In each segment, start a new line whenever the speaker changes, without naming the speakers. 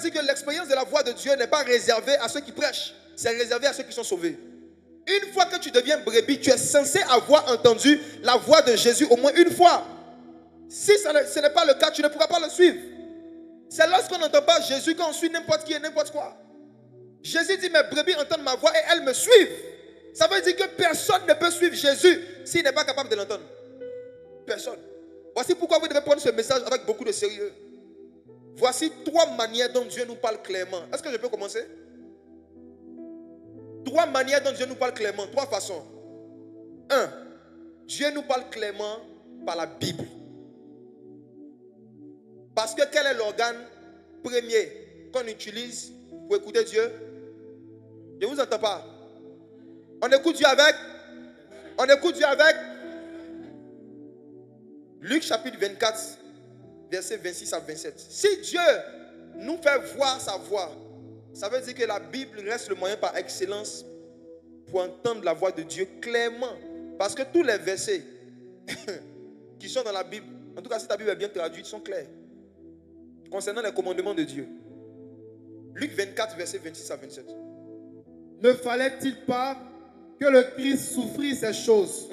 dit que l'expérience de la voix de Dieu n'est pas réservée à ceux qui prêchent, c'est réservé à ceux qui sont sauvés. Une fois que tu deviens brebis, tu es censé avoir entendu la voix de Jésus au moins une fois. Si ce n'est pas le cas, tu ne pourras pas le suivre. C'est lorsqu'on n'entend pas Jésus qu'on suit n'importe qui et n'importe quoi. Jésus dit, mes brebis entendent ma voix et elles me suivent. Ça veut dire que personne ne peut suivre Jésus s'il n'est pas capable de l'entendre. Personne. Voici pourquoi vous devez prendre ce message avec beaucoup de sérieux. Voici 3 manières dont Dieu nous parle clairement. Est-ce que je peux commencer? 3 manières dont Dieu nous parle clairement. 3 façons. 1. Dieu nous parle clairement par la Bible. Parce que quel est l'organe premier qu'on utilise pour écouter Dieu? Je ne vous entends pas. On écoute Dieu avec? On écoute Dieu avec? Luc chapitre 24, versets 26 à 27. Si Dieu nous fait voir sa voix, ça veut dire que la Bible reste le moyen par excellence pour entendre la voix de Dieu clairement. Parce que tous les versets qui sont dans la Bible, en tout cas si ta Bible est bien traduite, sont clairs concernant les commandements de Dieu. Luc 24, versets 26 à 27.
Ne fallait-il pas que le Christ souffrit ces choses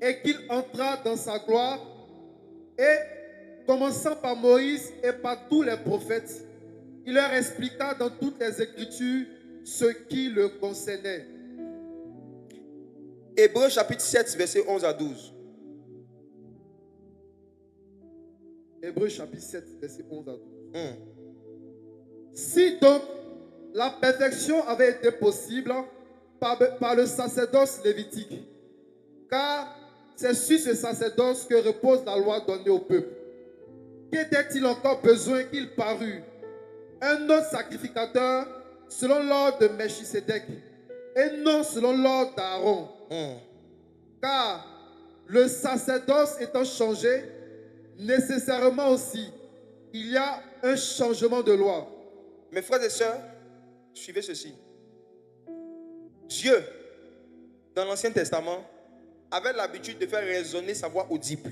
et qu'il entrât dans sa gloire? Et commençant par Moïse et par tous les prophètes, il leur expliqua dans toutes les Écritures ce qui le concernait.
Hébreux chapitre 7, versets 11 à 12.
Hébreux chapitre 7, versets 11 à 12. Si donc la perfection avait été possible par le sacerdoce lévitique, car c'est sur ce sacerdoce que repose la loi donnée au peuple, qu'était-il encore besoin qu'il parût un autre sacrificateur selon l'ordre de Melchisédek et non selon l'ordre d'Aaron? Car le sacerdoce étant changé, nécessairement aussi, il y a un changement de loi.
Mes frères et sœurs, suivez ceci. Dieu, dans l'Ancien Testament, avait l'habitude de faire résonner sa voix audible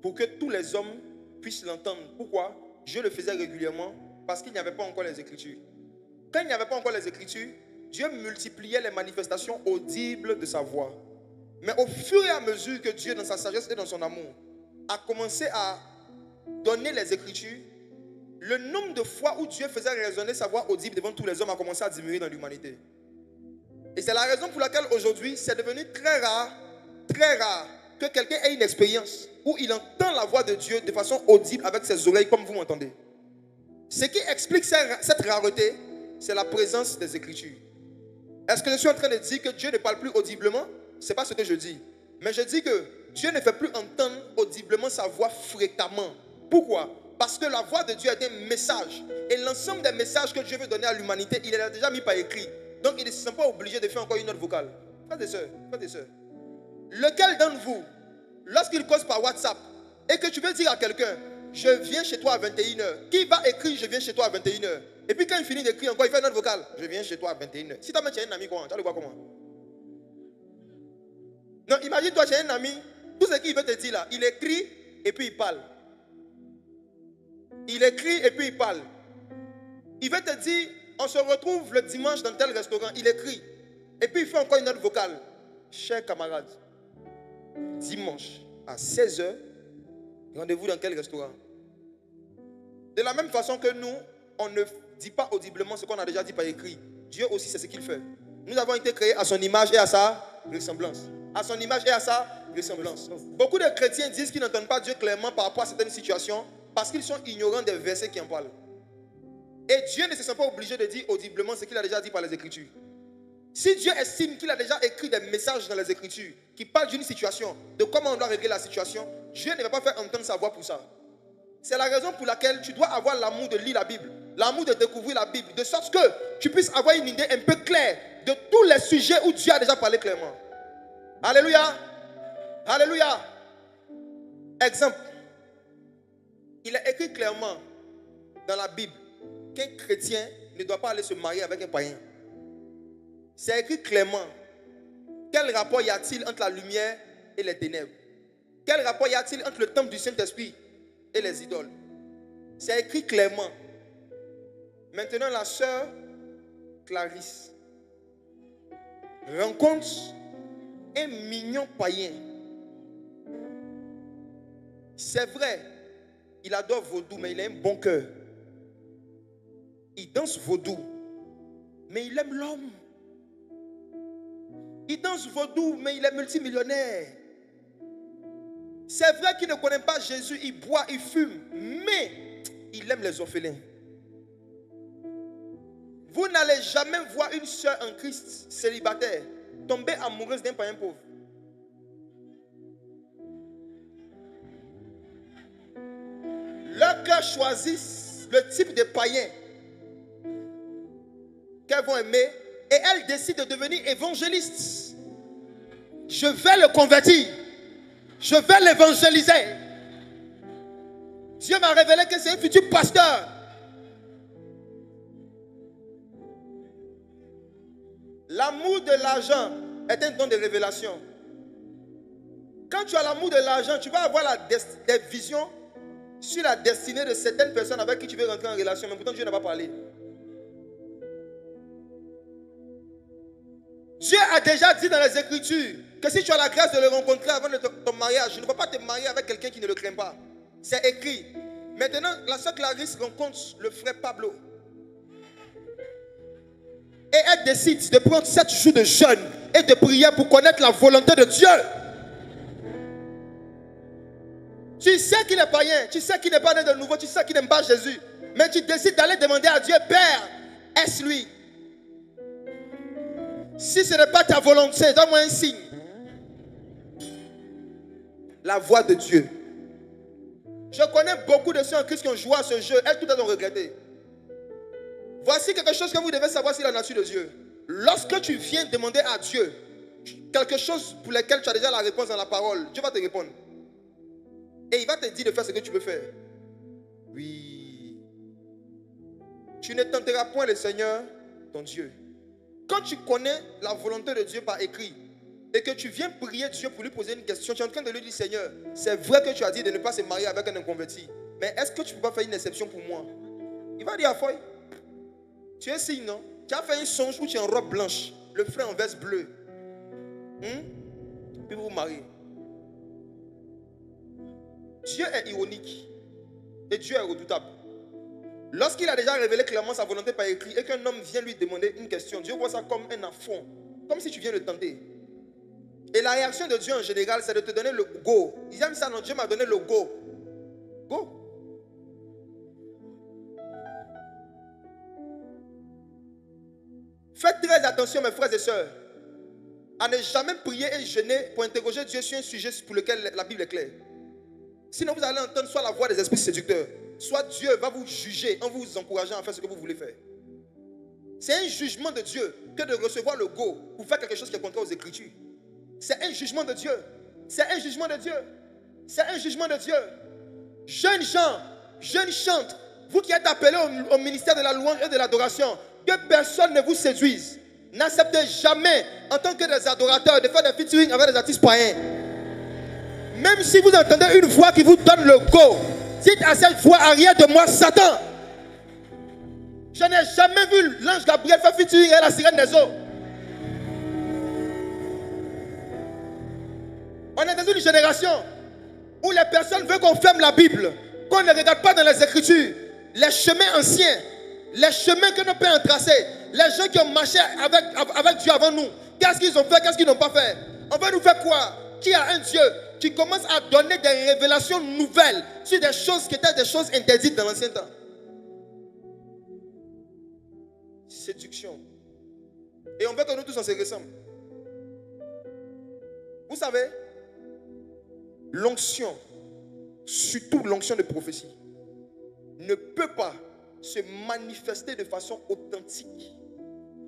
pour que tous les hommes puissent l'entendre. Pourquoi? Dieu le faisait régulièrement parce qu'il n'y avait pas encore les Écritures. Quand il n'y avait pas encore les Écritures, Dieu multipliait les manifestations audibles de sa voix. Mais au fur et à mesure que Dieu, dans sa sagesse et dans son amour, a commencé à donner les Écritures, le nombre de fois où Dieu faisait résonner sa voix audible devant tous les hommes a commencé à diminuer dans l'humanité. Et c'est la raison pour laquelle aujourd'hui, c'est devenu très rare que quelqu'un ait une expérience où il entend la voix de Dieu de façon audible avec ses oreilles comme vous m'entendez. Ce qui explique cette rareté, c'est la présence des Écritures. Est-ce que je suis en train de dire que Dieu ne parle plus audiblement? Ce n'est pas ce que je dis. Mais je dis que Dieu ne fait plus entendre audiblement sa voix fréquemment. Pourquoi? Parce que la voix de Dieu est un message. Et l'ensemble des messages que Dieu veut donner à l'humanité, il l'a déjà mis par écrit. Donc il ne se sent pas obligé de faire encore une note vocale. Frères et sœurs, lequel d'entre vous, lorsqu'il cause par WhatsApp, et que tu veux dire à quelqu'un, je viens chez toi à 21h, qui va écrire je viens chez toi à 21h? Et puis quand il finit d'écrire encore, il fait une note vocale, je viens chez toi à 21h. Si toi-même tu as un ami, comment? Tu vas le voir comment? Non, imagine-toi, tu as un ami, tout ce qu'il veut te dire là, il écrit et puis il parle. Il écrit et puis il parle. Il veut te dire, on se retrouve le dimanche dans tel restaurant. Il écrit. Et puis il fait encore une note vocale. Chers camarades, dimanche à 16h, rendez-vous dans quel restaurant? De la même façon que nous, on ne dit pas audiblement ce qu'on a déjà dit par écrit. Dieu aussi, c'est ce qu'il fait. Nous avons été créés à son image et à sa ressemblance. À son image et à sa ressemblance. Beaucoup de chrétiens disent qu'ils n'entendent pas Dieu clairement par rapport à certaines situations parce qu'ils sont ignorants des versets qui en parlent. Et Dieu ne se sent pas obligé de dire audiblement ce qu'il a déjà dit par les Écritures. Si Dieu estime qu'il a déjà écrit des messages dans les Écritures qui parlent d'une situation, de comment on doit régler la situation, Dieu ne va pas faire entendre sa voix pour ça. C'est la raison pour laquelle tu dois avoir l'amour de lire la Bible, l'amour de découvrir la Bible, de sorte que tu puisses avoir une idée un peu claire de tous les sujets où Dieu a déjà parlé clairement. Alléluia. Alléluia. Exemple. Il est écrit clairement dans la Bible qu'un chrétien ne doit pas aller se marier avec un païen. C'est écrit clairement. Quel rapport y a-t-il entre la lumière et les ténèbres? Quel rapport y a-t-il entre le temple du Saint-Esprit et les idoles? C'est écrit clairement. Maintenant, la sœur Clarisse rencontre un mignon païen. C'est vrai, il adore vaudou, mais il a un bon cœur. Il danse vaudou, mais il aime l'homme. Il danse vaudou, mais il est multimillionnaire. C'est vrai qu'il ne connaît pas Jésus, il boit, il fume, mais il aime les orphelins. Vous n'allez jamais voir une sœur en Christ célibataire tomber amoureuse d'un païen pauvre. Leurs cœurs choisissent le type de païen qu'elles vont aimer et elles décident de devenir évangélistes. Je vais le convertir. Je vais l'évangéliser. Dieu m'a révélé que c'est un futur pasteur. L'amour de l'argent est un don de révélation. Quand tu as l'amour de l'argent, tu vas avoir des visions sur la destinée de certaines personnes avec qui tu veux rentrer en relation. Mais pourtant, Dieu n'a pas parlé. Dieu a déjà dit dans les Écritures que si tu as la grâce de le rencontrer avant de ton mariage, tu ne peux pas te marier avec quelqu'un qui ne le craint pas. C'est écrit. Maintenant, la sœur Clarisse rencontre le frère Pablo. Et elle décide de prendre 7 jours de jeûne et de prière pour connaître la volonté de Dieu. Tu sais qu'il est païen, tu sais qu'il n'est pas né de nouveau, tu sais qu'il n'aime pas Jésus. Mais tu décides d'aller demander à Dieu, Père, est-ce lui? Si ce n'est pas ta volonté, donne-moi un signe. La voix de Dieu. Je connais beaucoup de ceux en Christ qui ont joué à ce jeu, elles toutes elles ont regretté. Voici quelque chose que vous devez savoir sur la nature de Dieu. Lorsque tu viens demander à Dieu quelque chose pour lequel tu as déjà la réponse dans la parole, Dieu va te répondre. Et il va te dire de faire ce que tu veux faire. Oui. Tu ne tenteras point le Seigneur, ton Dieu. Quand tu connais la volonté de Dieu par écrit et que tu viens prier Dieu pour lui poser une question, tu es en train de lui dire, Seigneur, c'est vrai que tu as dit de ne pas se marier avec un inconverti, mais est-ce que tu ne peux pas faire une exception pour moi? Il va dire à Foy, tu es signe, non? Tu as fait un songe où tu es en robe blanche, le frère en veste bleue. Puis vous vous mariez. Dieu est ironique et Dieu est redoutable. Lorsqu'il a déjà révélé clairement sa volonté par écrit et qu'un homme vient lui demander une question, Dieu voit ça comme un affront, comme si tu viens le tenter. Et la réaction de Dieu en général, c'est de te donner le go. Ils aiment ça, non? Dieu m'a donné le go. Go. Faites très attention, mes frères et sœurs, à ne jamais prier et jeûner pour interroger Dieu sur un sujet pour lequel la Bible est claire. Sinon, vous allez entendre soit la voix des esprits séducteurs, soit Dieu va vous juger en vous encourageant à faire ce que vous voulez faire. C'est un jugement de Dieu que de recevoir le go pour faire quelque chose qui est contraire aux Écritures. C'est un jugement de Dieu. C'est un jugement de Dieu. C'est un jugement de Dieu. Jeunes gens, jeunes chantres, vous qui êtes appelés au ministère de la louange et de l'adoration, que personne ne vous séduise. N'acceptez jamais, en tant que des adorateurs, de faire des featuring avec des artistes païens. Même si vous entendez une voix qui vous donne le go, dites à cette voix, arrière de moi, Satan. Je n'ai jamais vu l'ange Gabriel faire featuring avec la sirène des eaux. On est dans une génération où les personnes veulent qu'on ferme la Bible, qu'on ne regarde pas dans les Écritures, les chemins anciens, les chemins que nos pères ont tracés, les gens qui ont marché avec Dieu avant nous. Qu'est-ce qu'ils ont fait, qu'est-ce qu'ils n'ont pas fait? On va nous faire quoi? Qui a un Dieu qui commence à donner des révélations nouvelles sur des choses qui étaient des choses interdites dans l'ancien temps. Séduction. Et on veut que nous tous on se ressemble. Vous savez, l'onction, surtout l'onction de prophétie, ne peut pas se manifester de façon authentique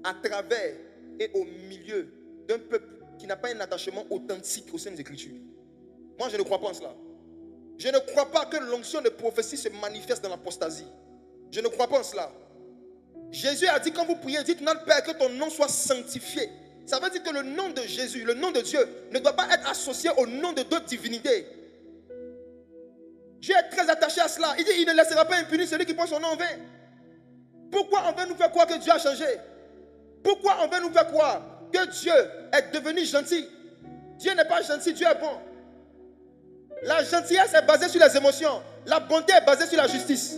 à travers et au milieu d'un peuple qui n'a pas un attachement authentique aux Saintes Écritures. Moi, je ne crois pas en cela. Je ne crois pas que l'onction de prophétie se manifeste dans l'apostasie. Je ne crois pas en cela. Jésus a dit, quand vous priez, dites notre Père, que ton nom soit sanctifié. Ça veut dire que le nom de Jésus, le nom de Dieu, ne doit pas être associé au nom de d'autres divinités. Dieu est très attaché à cela. Il dit, il ne laissera pas impuni celui qui prend son nom en vain. Pour Pourquoi on veut nous faire croire que Dieu a changé? Pourquoi on veut nous faire croire que Dieu est devenu gentil? Dieu n'est pas gentil, Dieu est bon. La gentillesse est basée sur les émotions. La bonté est basée sur la justice.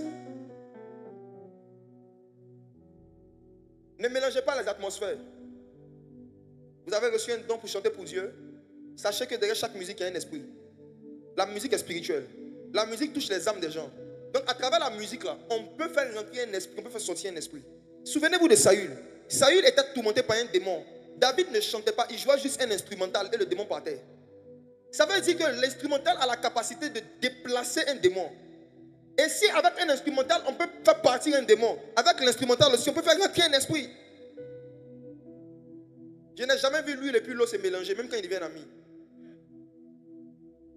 Ne mélangez pas les atmosphères. Vous avez reçu un don pour chanter pour Dieu. Sachez que derrière chaque musique, il y a un esprit. La musique est spirituelle. La musique touche les âmes des gens. Donc à travers la musique, là, on peut faire rentrer un esprit, on peut faire sortir un esprit. Souvenez-vous de Saül. Saül était tourmenté par un démon. David ne chantait pas, il jouait juste un instrumental et le démon partait. Ça veut dire que l'instrumental a la capacité de déplacer un démon. Et si avec un instrumental, on peut faire partir un démon, avec l'instrumental aussi, on peut faire rentrer un esprit. Je n'ai jamais vu l'huile et puis l'eau se mélanger, même quand ils deviennent amis.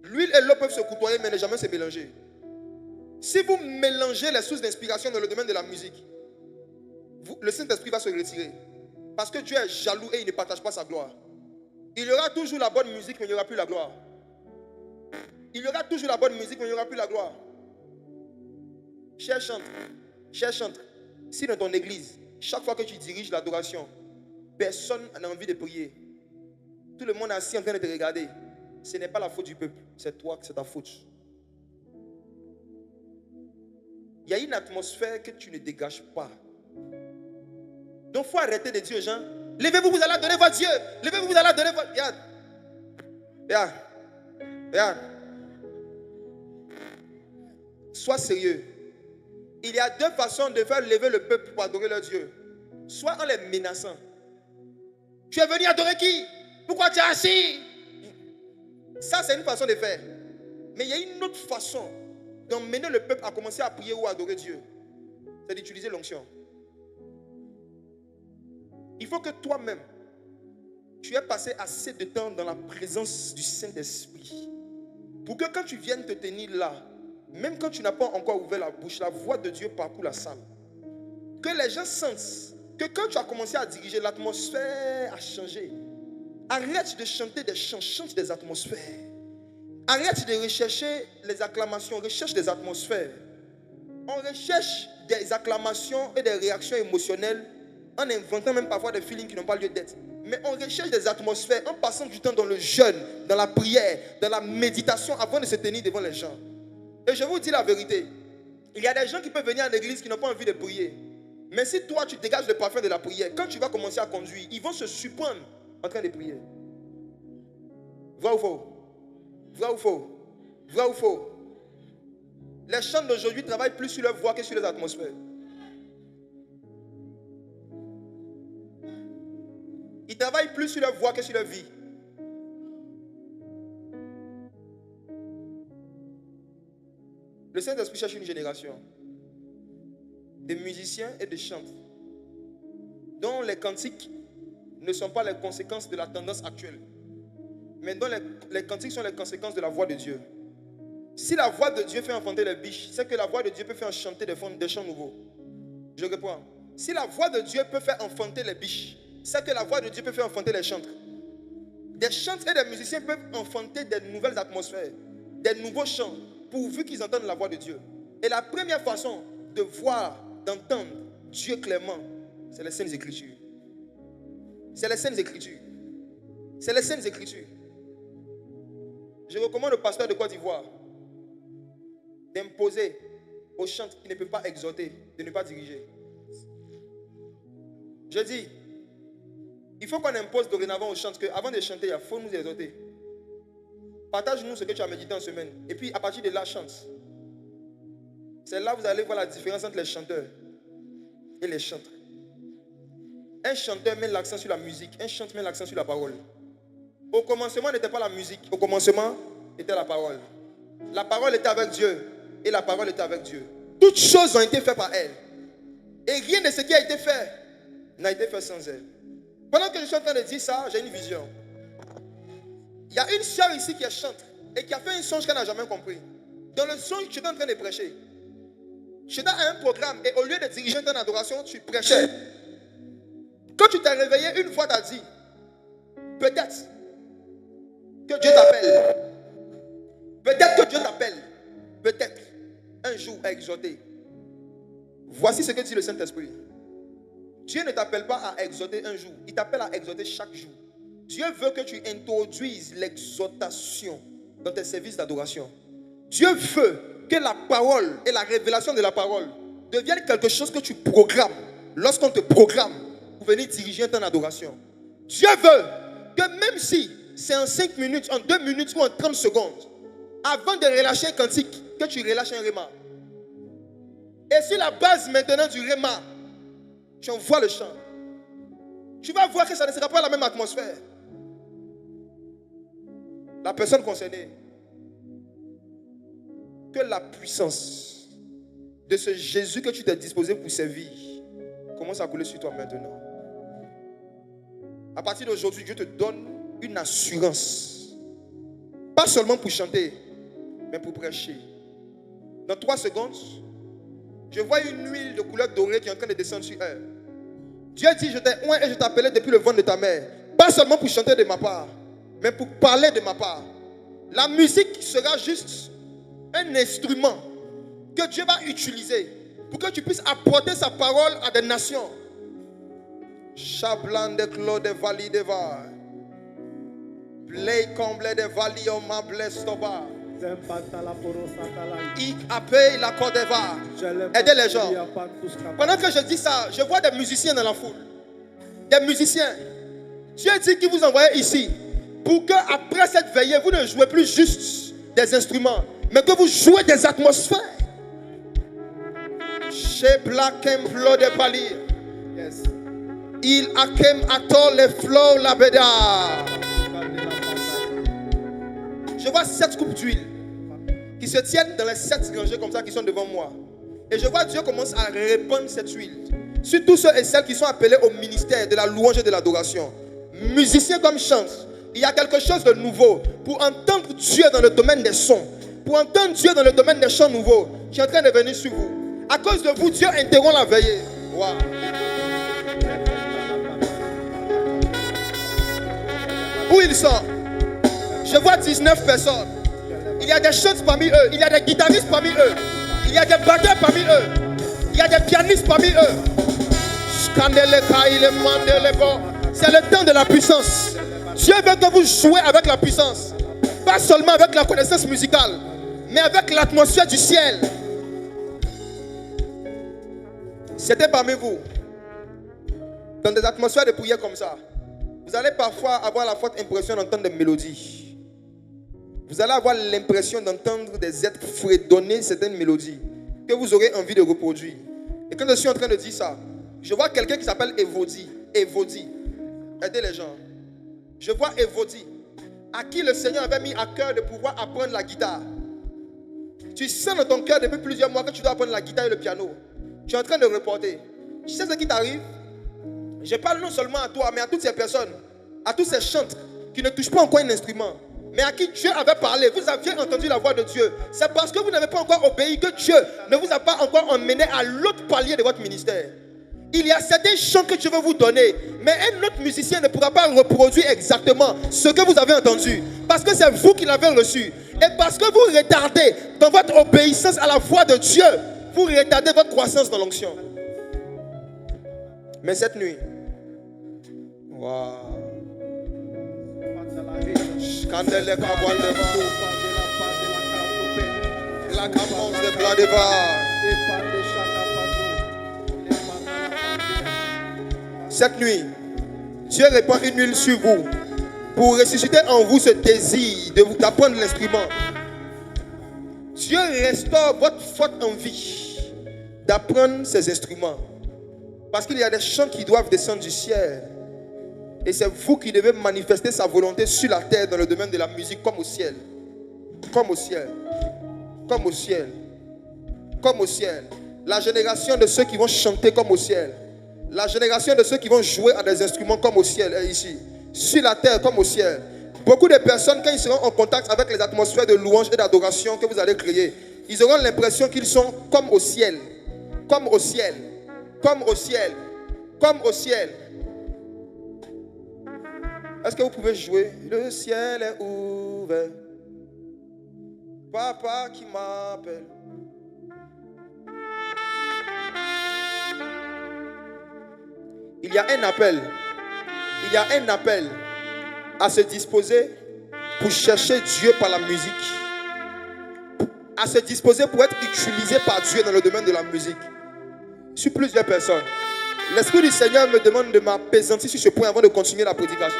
L'huile et l'eau peuvent se côtoyer, mais ne jamais se mélanger. Si vous mélangez les sources d'inspiration dans le domaine de la musique, le Saint-Esprit va se retirer. Parce que Dieu est jaloux et il ne partage pas sa gloire. Il y aura toujours la bonne musique, mais il n'y aura plus la gloire. Il y aura toujours la bonne musique, mais il n'y aura plus la gloire. Cher chantre, si dans ton église, chaque fois que tu diriges l'adoration, personne n'a envie de prier, tout le monde est assis en train de te regarder, ce n'est pas la faute du peuple, c'est toi, c'est ta faute. Il y a une atmosphère que tu ne dégages pas. Donc il faut arrêter de dire aux gens, levez-vous, vous allez adorer votre Dieu. Levez-vous, vous allez adorer votre Dieu. Regarde. Sois sérieux. Il y a deux façons de faire lever le peuple pour adorer leur Dieu. Soit en les menaçant. Tu es venu adorer qui? Pourquoi tu es assis? Ça, c'est une façon de faire. Mais il y a une autre façon d'emmener le peuple à commencer à prier ou à adorer Dieu. C'est d'utiliser l'onction. Il faut que toi-même, tu aies passé assez de temps dans la présence du Saint-Esprit pour que quand tu viennes te tenir là, même quand tu n'as pas encore ouvert la bouche, la voix de Dieu parcourt la salle. Que les gens sentent que quand tu as commencé à diriger, l'atmosphère a changé. Arrête de chanter des chants, chante des atmosphères. Arrête de rechercher les acclamations, recherche des atmosphères. On recherche des acclamations et des réactions émotionnelles en inventant même parfois des feelings qui n'ont pas lieu d'être. Mais on recherche des atmosphères en passant du temps dans le jeûne, dans la prière, dans la méditation avant de se tenir devant les gens. Et je vous dis la vérité, il y a des gens qui peuvent venir à l'église qui n'ont pas envie de prier. Mais si toi tu dégages le parfum de la prière, quand tu vas commencer à conduire, ils vont se surprendre en train de prier. Vrai ou faux? Vrai ou faux? Vrai ou faux? Les chants d'aujourd'hui travaillent plus sur leur voix que sur les atmosphères. Ils travaillent plus sur leur voix que sur leur vie. Le Saint-Esprit cherche une génération de musiciens et de chanteurs dont les cantiques ne sont pas les conséquences de la tendance actuelle, mais dont les cantiques sont les conséquences de la voix de Dieu. Si la voix de Dieu fait enfanter les biches, c'est que la voix de Dieu peut faire chanter des chants nouveaux. Je reprends. Si la voix de Dieu peut faire enfanter les biches, c'est que la voix de Dieu peut faire enfanter les chantres. Des chanteurs et des musiciens peuvent enfanter des nouvelles atmosphères, des nouveaux chants, pourvu qu'ils entendent la voix de Dieu. Et la première façon de voir, d'entendre Dieu clairement, c'est les Saintes Écritures. C'est les Saintes Écritures. C'est les Saintes Écritures. Je recommande au pasteur de Côte d'Ivoire d'imposer aux chantres qui ne peuvent pas exhorter, de ne pas diriger. Je dis, il faut qu'on impose dorénavant aux chantres qu'avant de chanter, il faut nous exhorter. Partage-nous ce que tu as médité en semaine. Et puis à partir de là, chante. C'est là que vous allez voir la différence entre les chanteurs et les chantres. Un chanteur met l'accent sur la musique, un chanteur met l'accent sur la parole. Au commencement n'était pas la musique, au commencement était la parole. La parole était avec Dieu et la parole était avec Dieu. Toutes choses ont été faites par elle. Et rien de ce qui a été fait n'a été fait sans elle. Pendant que je suis en train de dire ça, j'ai une vision. Il y a une sœur ici qui est chantre et qui a fait un songe qu'elle n'a jamais compris. Dans le songe, je suis en train de prêcher. Je suis dans un programme et au lieu de diriger ton adoration, tu prêchais. Quand tu t'es réveillé, une fois, tu as dit, peut-être que Dieu t'appelle. Peut-être que Dieu t'appelle. Peut-être un jour à exhorter. Voici ce que dit le Saint-Esprit. Dieu ne t'appelle pas à exhorter un jour. Il t'appelle à exhorter chaque jour. Dieu veut que tu introduises l'exhortation dans tes services d'adoration. Dieu veut que la parole et la révélation de la parole deviennent quelque chose que tu programmes lorsqu'on te programme pour venir diriger un temps d'adoration. Dieu veut que même si c'est en 5 minutes, en 2 minutes ou en 30 secondes, avant de relâcher un cantique, que tu relâches un réma. Et sur la base maintenant du réma, tu envoies le chant. Tu vas voir que ça ne sera pas la même atmosphère. La personne concernée, que la puissance de ce Jésus que tu t'es disposé pour servir commence à couler sur toi maintenant. À partir d'aujourd'hui, Dieu te donne une assurance. Pas seulement pour chanter, mais pour prêcher. Dans 3 secondes, je vois une huile de couleur dorée qui est en train de descendre sur elle. Dieu dit, je t'ai oint et je t'appelais depuis le ventre de ta mère. Pas seulement pour chanter de ma part, mais pour parler de ma part. La musique sera juste un instrument que Dieu va utiliser pour que tu puisses apporter sa parole à des nations. Chablan de Claude de Vali de Var. Play comble de Vali on ma blestoba. Ik appelle la Cordeva. Aidez les gens. Pendant que je dis ça, je vois des musiciens dans la foule. Des musiciens. Dieu dit qu'il vous envoyait ici pour que après cette veillée, vous ne jouez plus juste des instruments, mais que vous jouez des atmosphères. Chez Black Emplo de Pali. Yes. Il a kem atol les flots la beda. Je vois 7 coupes d'huile qui se tiennent dans les 7 rangées comme ça qui sont devant moi. Et je vois Dieu commence à répandre cette huile sur tous ceux et celles qui sont appelés au ministère de la louange et de l'adoration. Musiciens comme chantent. Il y a quelque chose de nouveau pour entendre Dieu dans le domaine des sons. Pour entendre Dieu dans le domaine des chants nouveaux qui est en train de venir sur vous. À cause de vous, Dieu interrompt la veillée. Wow. Où ils sont? Je vois 19 personnes. Il y a des chanteurs parmi eux. Il y a des guitaristes parmi eux. Il y a des batteurs parmi eux. Il y a des pianistes parmi eux. C'est le temps de la puissance. Dieu veut que vous jouez avec la puissance. Pas seulement avec la connaissance musicale, mais avec l'atmosphère du ciel. C'était parmi vous, dans des atmosphères de prière comme ça, vous allez parfois avoir la forte impression d'entendre des mélodies. Vous allez avoir l'impression d'entendre des êtres fredonner certaines mélodies que vous aurez envie de reproduire. Et quand je suis en train de dire ça, je vois quelqu'un qui s'appelle Evodi. Evodi. Aidez les gens. Je vois Evodi, à qui le Seigneur avait mis à cœur de pouvoir apprendre la guitare. Tu sens dans ton cœur depuis plusieurs mois que tu dois apprendre la guitare et le piano. Tu es en train de reporter. Tu sais ce qui t'arrive? Je parle non seulement à toi, mais à toutes ces personnes, à tous ces chantres qui ne touchent pas encore un instrument, mais à qui Dieu avait parlé. Vous aviez entendu la voix de Dieu. C'est parce que vous n'avez pas encore obéi que Dieu ne vous a pas encore emmené à l'autre palier de votre ministère. Il y a certains chants que Dieu veut vous donner, mais un autre musicien ne pourra pas reproduire exactement ce que vous avez entendu, parce que c'est vous qui l'avez reçu. Et parce que vous retardez dans votre obéissance à la voix de Dieu, vous retardez votre croissance dans l'onction. Mais cette nuit, waouh. Cette nuit, Dieu répand une huile sur vous pour ressusciter en vous ce désir d'apprendre l'instrument. Dieu restaure votre forte envie d'apprendre ces instruments. Parce qu'il y a des chants qui doivent descendre du ciel. Et c'est vous qui devez manifester sa volonté sur la terre dans le domaine de la musique comme au ciel. Comme au ciel. Comme au ciel. Comme au ciel. La génération de ceux qui vont chanter comme au ciel. La génération de ceux qui vont jouer à des instruments comme au ciel est ici. Sur la terre comme au ciel. Beaucoup de personnes, quand ils seront en contact avec les atmosphères de louange et d'adoration que vous allez créer, ils auront l'impression qu'ils sont comme au ciel. Comme au ciel. Comme au ciel. Comme au ciel. Est-ce que vous pouvez jouer? Le ciel est ouvert. Papa qui m'appelle. Il y a un appel. Il y a un appel à se disposer pour chercher Dieu par la musique. À se disposer pour être utilisé par Dieu dans le domaine de la musique. Sur plusieurs personnes. L'Esprit du Seigneur me demande de m'apaisantir sur ce point avant de continuer la prédication.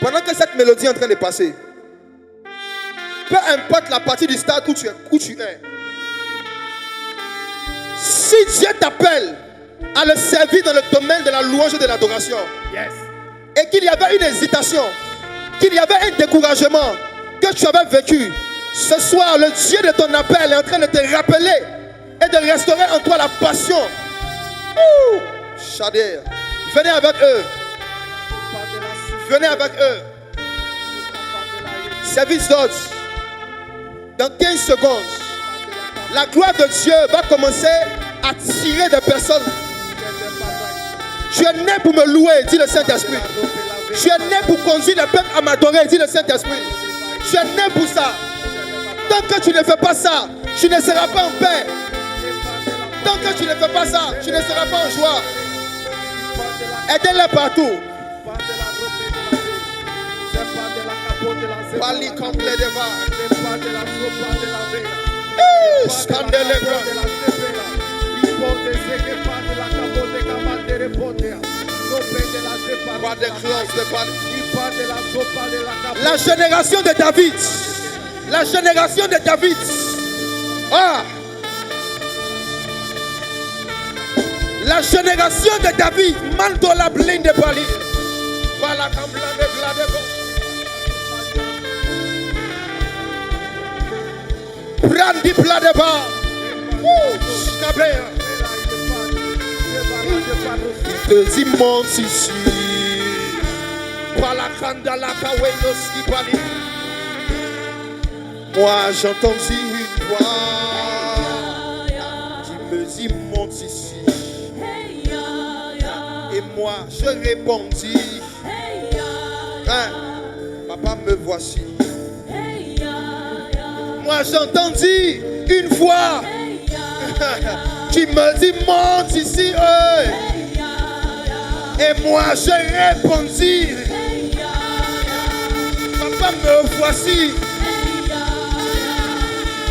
Pendant que cette mélodie est en train de passer, peu importe la partie du stade où tu es, si Dieu t'appelle à le servir dans le domaine de la louange et de l'adoration, et qu'il y avait une hésitation, qu'il y avait un découragement que tu avais vécu, ce soir, le Dieu de ton appel est en train de te rappeler et de restaurer en toi la passion. Shadir, venez avec eux. Venez avec eux. Service d'ordre. Dans 15 secondes, la gloire de Dieu va commencer à tirer des personnes. Tu es né pour me louer, dit le Saint-Esprit. Tu es né pour conduire le peuple à m'adorer, dit le Saint-Esprit. Tu es né pour ça. Tant que tu ne fais pas ça, tu ne seras pas en paix. Tant que tu ne fais pas ça, tu ne seras pas en joie. Aidez-les partout. Pali complet de va. Scandale. La génération de David. La génération de David. La génération de David. Mandola blinde pali. Voilà comme blinde blade. Brandi Pladeba. Il te dit monte ici. Moi j'entends une voix qui me dit monte ici. Et moi je répondis, papa me voici. Moi j'entendis une voix qui me dit monte ici. Et moi je répondis, papa me voici.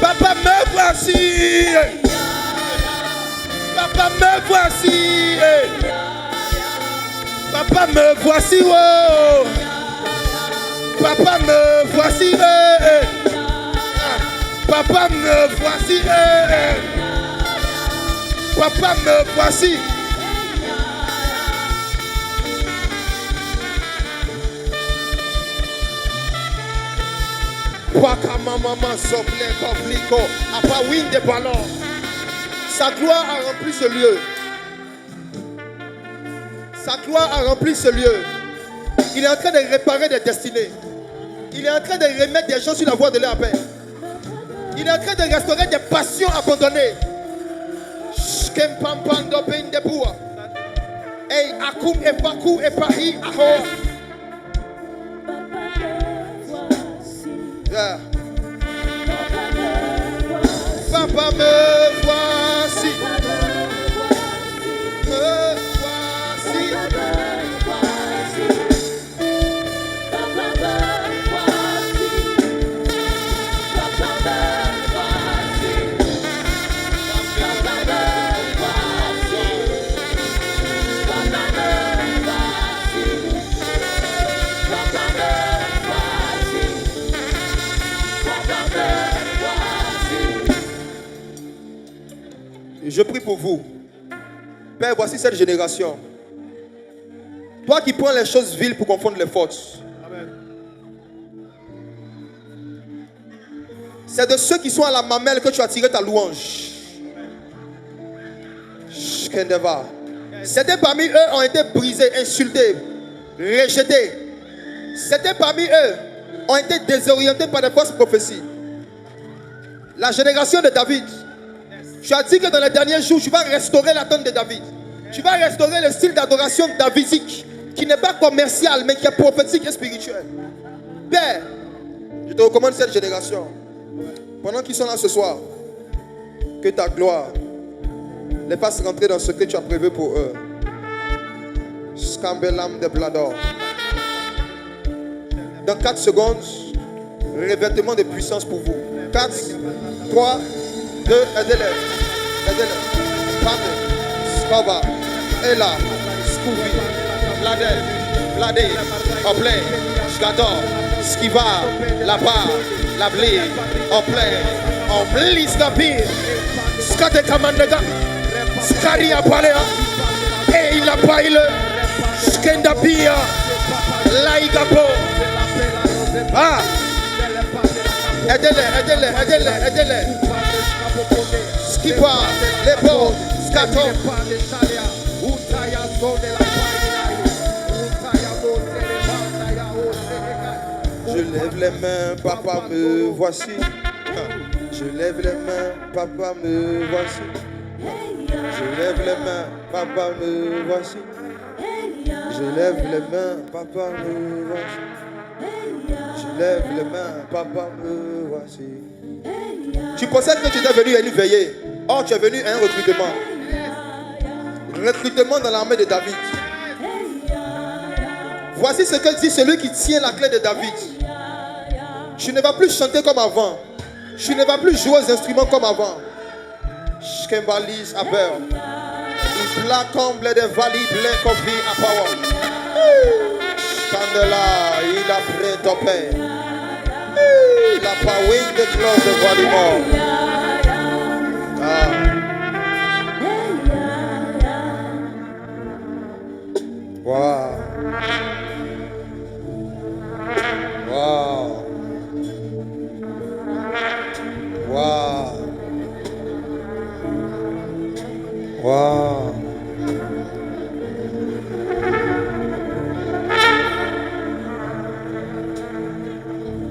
Papa me voici. Papa me voici. Papa me voici. Oh. Papa me voici. Papa me voici. Papa me voici. Sa gloire a rempli ce lieu. Sa gloire a rempli ce lieu. Il est en train de réparer des destinées. Il est en train de remettre des gens sur la voie de leur paix. Il est en train de restaurer des passions abandonnées. Hey, akum et paku et pahi aho. Yeah. Papa me voici. Me voici. Je prie pour vous. Père, voici cette génération. Toi qui prends les choses viles pour confondre les forces. Amen. C'est de ceux qui sont à la mamelle que tu as tiré ta louange. Certains parmi eux ont été brisés, insultés, rejetés. Certains parmi eux ont été désorientés par des fausses prophéties. La génération de David. Tu as dit que dans les derniers jours, tu vas restaurer l'attente de David. Tu vas restaurer le style d'adoration davidique, qui n'est pas commercial, mais qui est prophétique et spirituel. Père, je te recommande cette génération. Pendant qu'ils sont là ce soir, Que ta gloire les fasse rentrer dans ce que tu as prévu pour eux. Scambelam de Blador. Dans 4 secondes, revêtement de puissance pour vous. 4, 3, 2, aidez-les. Aidez-les. Pame, Skova, Ella, Scooby, Bladel, Bladé, Oplay, Skador, Skiva, La Bar, La Blé, Oplay, Ompli Skapir, Skate Kamandega, Skaria Palea, Pei La Paile, Skendapia, Laïgapo. Ah! Aidez-les. Skipa, Lepo, Skato. Je lève les mains, papa, me voici. Je lève les mains, papa, me voici. Je lève les mains, papa, me voici. Je lève les mains, papa, me voici. Je lève les mains, papa, me voici. Tu pensais que tu étais venu à une veillée. Or, tu es venu à un recrutement. Recrutement dans l'armée de David. Voici ce que dit celui qui tient la clé de David. Tu ne vas plus chanter comme avant. Tu ne vas plus jouer aux instruments comme avant. Shkembalis à beurre. Il placomble des valides, les coffee à power. Candela, il a prêt ton père. Il a pas wing de close de Valimor. Wow. Wow. Wow. Wow.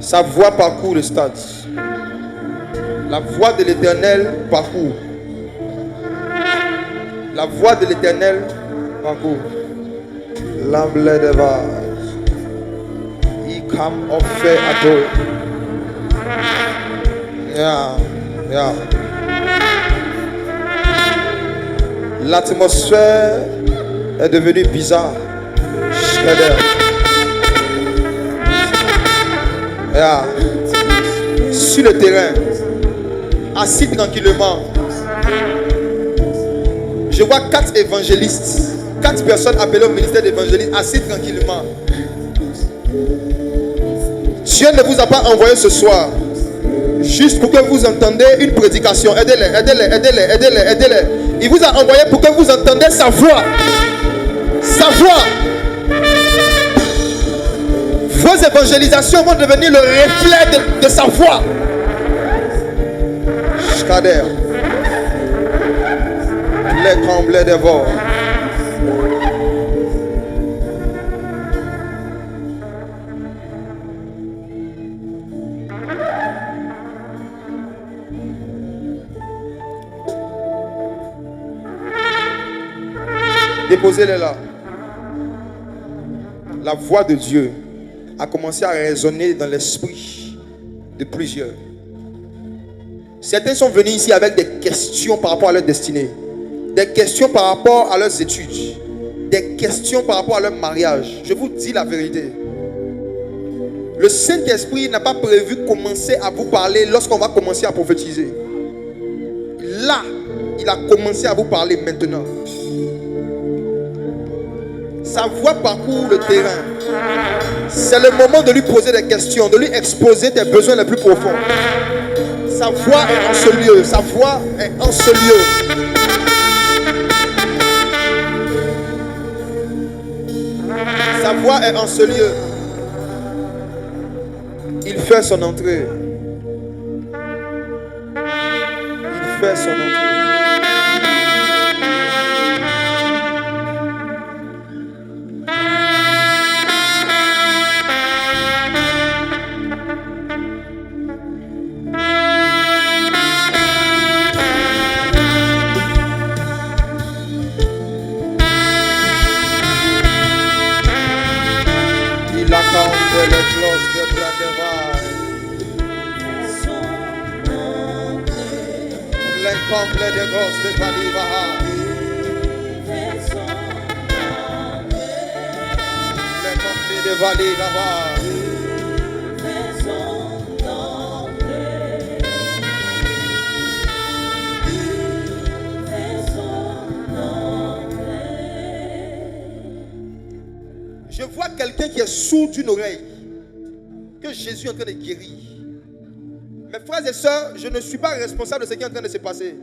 Sa voix parcourt le stade. La voix de l'Éternel parcourt. La voix de l'Éternel parcourt. L'emblée de vase. Il come au fait à toi. Yeah. L'atmosphère est devenue bizarre. Yeah. Sur le terrain, assis tranquillement, je vois 4 évangélistes, 4 personnes appelées au ministère d'évangélisme, assis tranquillement. Dieu ne vous a pas envoyé ce soir juste pour que vous entendiez une prédication. Aidez-les. Il vous a envoyé pour que vous entendiez sa voix. Sa voix. Vos évangélisations vont devenir le reflet de sa voix. Shkader. Les comblés dévorent. Déposez-les là. La voix de Dieu a commencé à résonner dans l'esprit de plusieurs. Certains sont venus ici avec des questions par rapport à leur destinée, des questions par rapport à leurs études, des questions par rapport à leur mariage. Je vous dis la vérité. Le Saint-Esprit n'a pas prévu commencer à vous parler lorsqu'on va commencer à prophétiser. Là, il a commencé à vous parler maintenant. Sa voix parcourt le terrain. C'est le moment de lui poser des questions, de lui exposer tes besoins les plus profonds. Sa voix est en ce lieu. Sa voix est en ce lieu. Sa voix est en ce lieu. Il fait son entrée. Il fait son entrée. L'encombre de gos de Valibaha. L'encombre de Valibaha. Je vois quelqu'un qui est sourd d'une oreille, que Jésus est en train de guérir. Mes frères et sœurs, je ne suis pas responsable de ce qui est en train de se passer.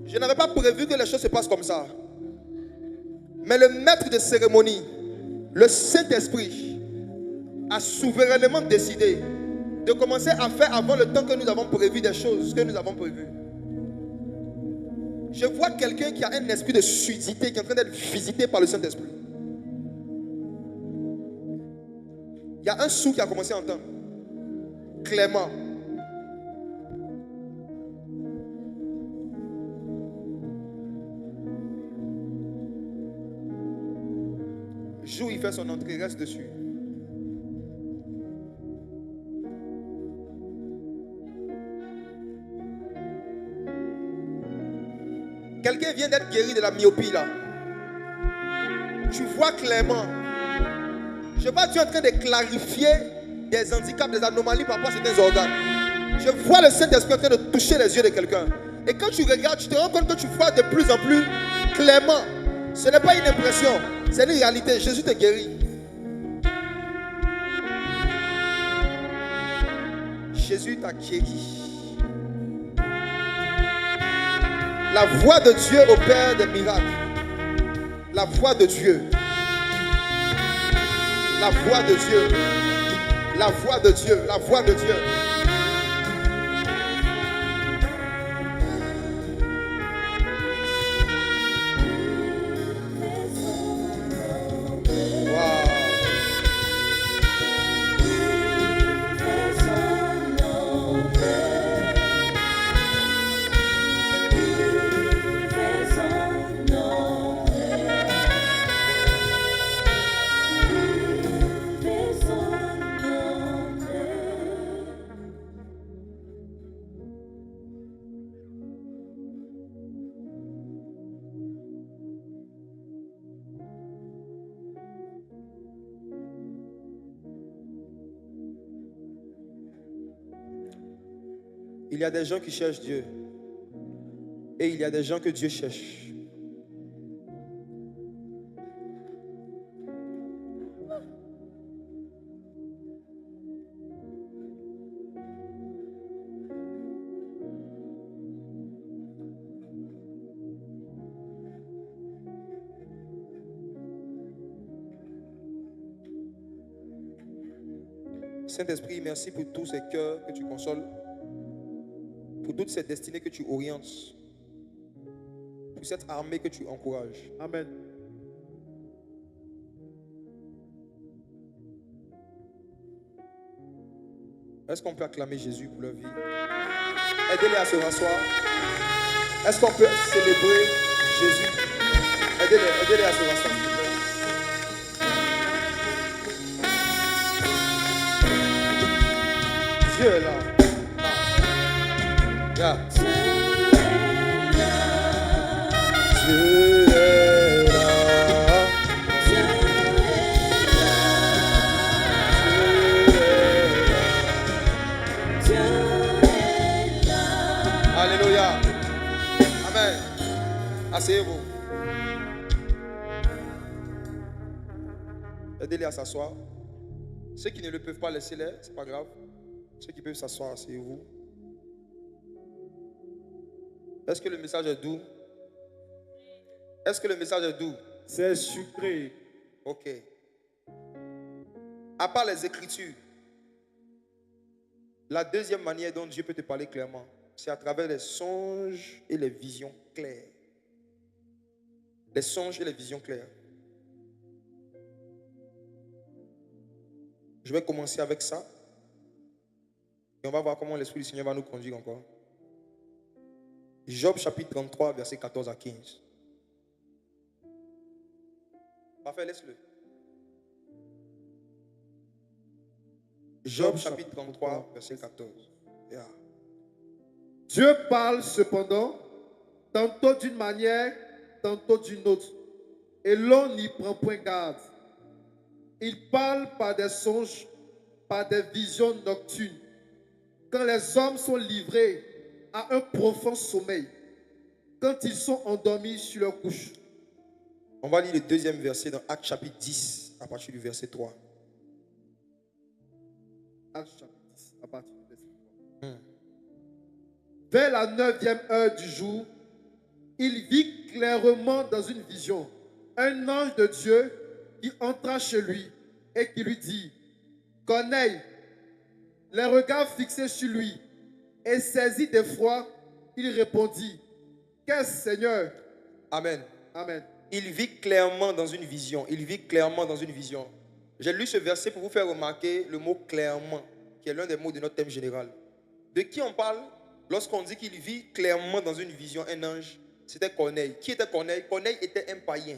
Je n'avais pas prévu que les choses se passent comme ça. Mais le maître de cérémonie, le Saint-Esprit, a souverainement décidé de commencer à faire avant le temps que nous avons prévu des choses que nous avons prévues. Je vois quelqu'un qui a un esprit de surdité qui est en train d'être visité par le Saint-Esprit. Il y a un sourd qui a commencé à entendre. Clément. Jour, il fait son entrée, reste dessus. Quelqu'un vient d'être guéri de la myopie là. Tu vois clairement. Je vois Dieu en train de clarifier des handicaps, des anomalies par rapport à certains organes. Je vois le Saint-Esprit en train de toucher les yeux de quelqu'un. Et quand tu regardes, tu te rends compte que tu vois de plus en plus clairement. Ce n'est pas une impression, c'est une réalité. Jésus te guérit. Jésus t'a guéri. La voix de Dieu opère des miracles. La voix de Dieu. La voix de Dieu. La voix de Dieu. La voix de Dieu. Il y a des gens qui cherchent Dieu. Et il y a des gens que Dieu cherche. Saint-Esprit, merci pour tous ces cœurs que tu consoles. Pour toutes ces destinées que tu orientes, pour cette armée que tu encourages.
Amen.
Est-ce qu'on peut acclamer Jésus pour leur vie? Aidez-les à se rasseoir. Est-ce qu'on peut célébrer Jésus? Aidez-les à se rasseoir. Dieu est là. Yeah. Dieu est là. Alléluia. Amen. Asseyez-vous. Aidez-les à s'asseoir. Ceux qui ne le peuvent pas, laissez-les, c'est pas grave. Ceux qui peuvent s'asseoir, asseyez-vous. Est-ce que le message est doux? Est-ce que le message est doux?
C'est sucré.
Ok. À part les Écritures, la deuxième manière dont Dieu peut te parler clairement, c'est à travers les songes et les visions claires. Les songes et les visions claires. Je vais commencer avec ça. Et on va voir comment l'Esprit du Seigneur va nous conduire encore. Job chapitre 33, versets 14 à 15. Parfait, laisse-le. Job chapitre 33, verset 14. Yeah.
Dieu parle cependant, tantôt d'une manière, tantôt d'une autre, et l'on n'y prend point garde. Il parle par des songes, par des visions nocturnes, quand les hommes sont livrés à un profond sommeil, quand ils sont endormis sur leur couche.
On va lire le deuxième verset dans Actes chapitre 10, à partir du verset 3.
Actes chapitre 10, à partir du verset 3. Vers la 9e heure du jour, il vit clairement dans une vision un ange de Dieu qui entra chez lui et qui lui dit, « Corneille !» Les regards fixés sur lui et saisi d'effroi, il répondit, « Qu'est-ce, Seigneur ?»
Amen.
Amen.
Il vit clairement dans une vision. Il vit clairement dans une vision. J'ai lu ce verset pour vous faire remarquer le mot clairement, qui est l'un des mots de notre thème général. De qui on parle lorsqu'on dit qu'il vit clairement dans une vision un ange? C'était Corneille. Qui était Corneille? Corneille était un païen.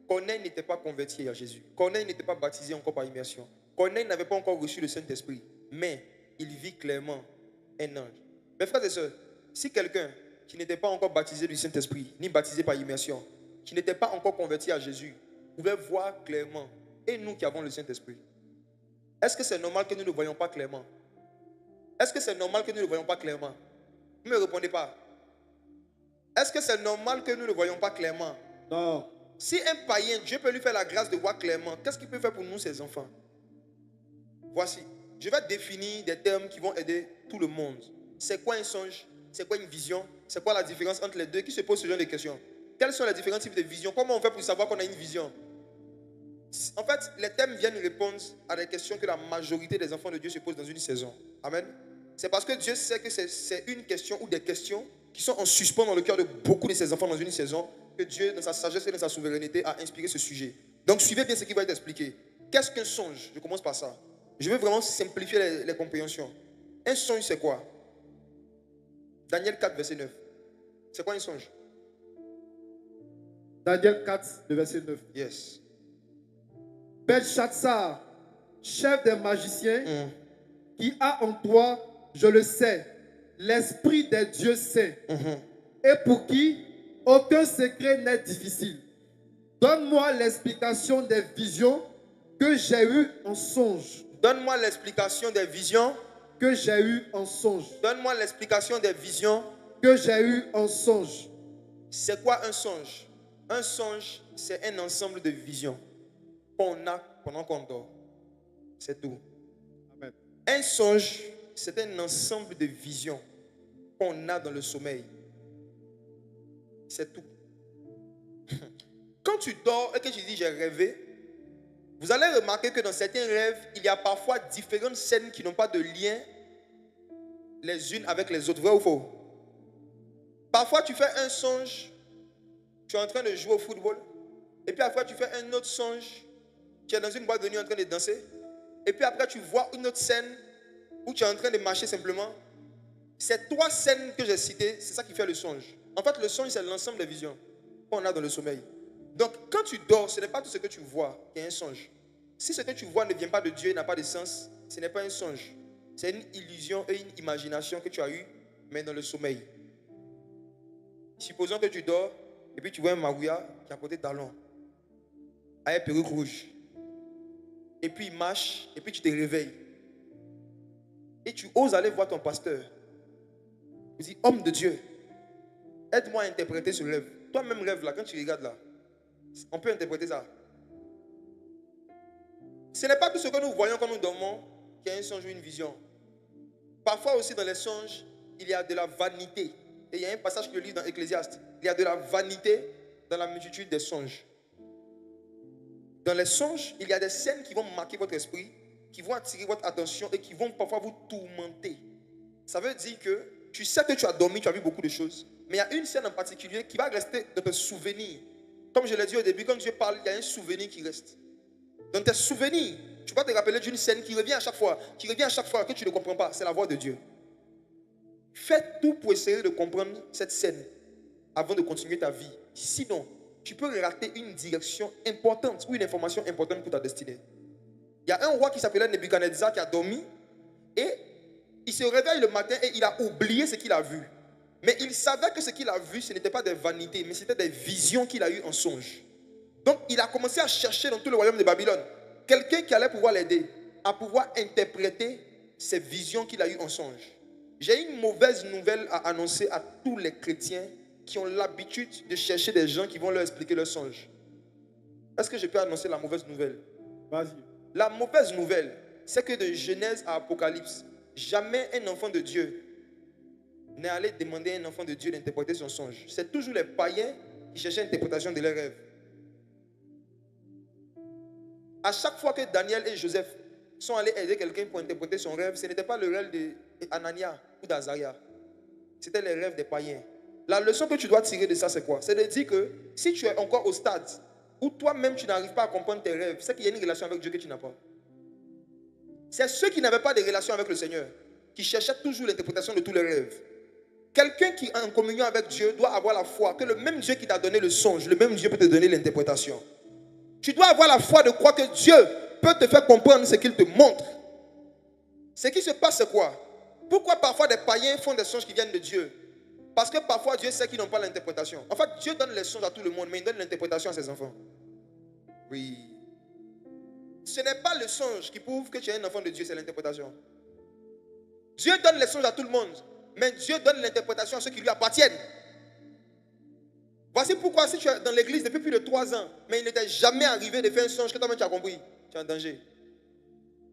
Corneille n'était pas converti à Jésus. Corneille n'était pas baptisé encore par immersion. Corneille n'avait pas encore reçu le Saint-Esprit. Mais il vit clairement un ange. Mes frères et sœurs, si quelqu'un qui n'était pas encore baptisé du Saint-Esprit, ni baptisé par immersion, qui n'était pas encore converti à Jésus, pouvait voir clairement, et nous qui avons le Saint-Esprit, est-ce que c'est normal que nous ne voyons pas clairement? Est-ce que c'est normal que nous ne voyons pas clairement? Vous ne me répondez pas. Est-ce que c'est normal que nous ne voyons pas clairement?
Non.
Si un païen, Dieu peut lui faire la grâce de voir clairement, qu'est-ce qu'il peut faire pour nous, ses enfants? Voici, je vais définir des termes qui vont aider tout le monde. C'est quoi un songe? C'est quoi une vision? C'est quoi la différence entre les deux? Qui se pose ce genre de questions? Quels sont les différents types de visions? Comment on fait pour savoir qu'on a une vision? En fait, les thèmes viennent répondre à des questions que la majorité des enfants de Dieu se posent dans une saison. Amen. C'est parce que Dieu sait que c'est une question ou des questions qui sont en suspens dans le cœur de beaucoup de ses enfants dans une saison, que Dieu, dans sa sagesse et dans sa souveraineté, a inspiré ce sujet. Donc, suivez bien ce qui va être expliqué. Qu'est-ce qu'un songe? Je commence par ça. Je veux vraiment simplifier les compréhensions. Un songe, c'est quoi? Daniel 4, verset 9. C'est quoi un songe?
Daniel 4, le verset 9.
Yes.
Belshazzar, chef des magiciens, qui a en toi, je le sais, l'esprit des dieux saints, et pour qui aucun secret n'est difficile. Donne-moi l'explication des visions que j'ai eues en songe.
Donne-moi l'explication des visions
que j'ai eues en songe.
Donne-moi l'explication des visions
que j'ai eues en songe.
C'est quoi un songe? Un songe, c'est un ensemble de visions qu'on a pendant qu'on dort. C'est tout.
Amen.
Un songe, c'est un ensemble de visions qu'on a dans le sommeil. C'est tout. Quand tu dors et que tu dis j'ai rêvé, vous allez remarquer que dans certains rêves, il y a parfois différentes scènes qui n'ont pas de lien les unes avec les autres. Vrai ou faux? Parfois tu fais un songe, tu es en train de jouer au football, et puis après tu fais un autre songe, tu es dans une boîte de nuit en train de danser, et puis après tu vois une autre scène où tu es en train de marcher simplement. Ces trois scènes que j'ai citées, c'est ça qui fait le songe. En fait, le songe, c'est l'ensemble des visions qu'on a dans le sommeil. Donc, quand tu dors, ce n'est pas tout ce que tu vois qui est un songe. Si ce que tu vois ne vient pas de Dieu et n'a pas de sens, ce n'est pas un songe. C'est une illusion et une imagination que tu as eue, mais dans le sommeil. Supposons que tu dors et puis tu vois un Marouya qui a porté talons, avec perruque rouge. Et puis il marche et puis tu te réveilles. Et tu oses aller voir ton pasteur. Tu dis, homme de Dieu, aide-moi à interpréter ce rêve. Toi-même rêve là, quand tu regardes là, on peut interpréter ça. Ce n'est pas tout ce que nous voyons quand nous dormons qui est un songe ou une vision. Parfois aussi dans les songes, il y a de la vanité. Et il y a un passage que je lis dans Ecclésiaste. Il y a de la vanité dans la multitude des songes. Dans les songes, il y a des scènes qui vont marquer votre esprit, qui vont attirer votre attention et qui vont parfois vous tourmenter. Ça veut dire que tu sais que tu as dormi, tu as vu beaucoup de choses, mais il y a une scène en particulier qui va rester dans tes souvenirs. Comme je l'ai dit au début, quand Dieu parle, il y a un souvenir qui reste. Dans tes souvenirs, tu vas te rappeler d'une scène qui revient à chaque fois, que tu ne comprends pas. C'est la voix de Dieu. Fais tout pour essayer de comprendre cette scène avant de continuer ta vie. Sinon, tu peux rater une direction importante ou une information importante pour ta destinée. Il y a un roi qui s'appelait Nebuchadnezzar qui a dormi et il se réveille le matin et il a oublié ce qu'il a vu. Mais il savait que ce qu'il a vu, ce n'était pas des vanités, mais c'était des visions qu'il a eues en songe. Donc, il a commencé à chercher dans tout le royaume de Babylone quelqu'un qui allait pouvoir l'aider à pouvoir interpréter ces visions qu'il a eues en songe. J'ai une mauvaise nouvelle à annoncer à tous les chrétiens qui ont l'habitude de chercher des gens qui vont leur expliquer leurs songes. Est-ce que je peux annoncer la mauvaise nouvelle?
Vas-y.
La mauvaise nouvelle, c'est que de Genèse à Apocalypse, jamais un enfant de Dieu n'est allé demander à un enfant de Dieu d'interpréter son songe. C'est toujours les païens qui cherchaient l'interprétation de leurs rêves. À chaque fois que Daniel et Joseph sont allés aider quelqu'un pour interpréter son rêve, ce n'était pas le rêve d'Anania ou d'Azaria. C'était les rêves des païens. La leçon que tu dois tirer de ça, c'est quoi? C'est de dire que si tu es encore au stade où toi-même tu n'arrives pas à comprendre tes rêves, c'est qu'il y a une relation avec Dieu que tu n'as pas. C'est ceux qui n'avaient pas de relation avec le Seigneur qui cherchaient toujours l'interprétation de tous les rêves. Quelqu'un qui est en communion avec Dieu doit avoir la foi que le même Dieu qui t'a donné le songe, le même Dieu peut te donner l'interprétation. Tu dois avoir la foi de croire que Dieu peut te faire comprendre ce qu'il te montre. Ce qui se passe, c'est quoi? Pourquoi parfois des païens font des songes qui viennent de Dieu? Parce que parfois Dieu sait qu'ils n'ont pas l'interprétation. En fait, Dieu donne les songes à tout le monde, mais il donne l'interprétation à ses enfants. Oui. Ce n'est pas le songe qui prouve que tu es un enfant de Dieu, c'est l'interprétation. Dieu donne les songes à tout le monde, mais Dieu donne l'interprétation à ceux qui lui appartiennent. Voici pourquoi si tu es dans l'église depuis plus de 3 ans, mais il ne t'est jamais arrivé de faire un songe que toi-même tu as compris, tu es en danger.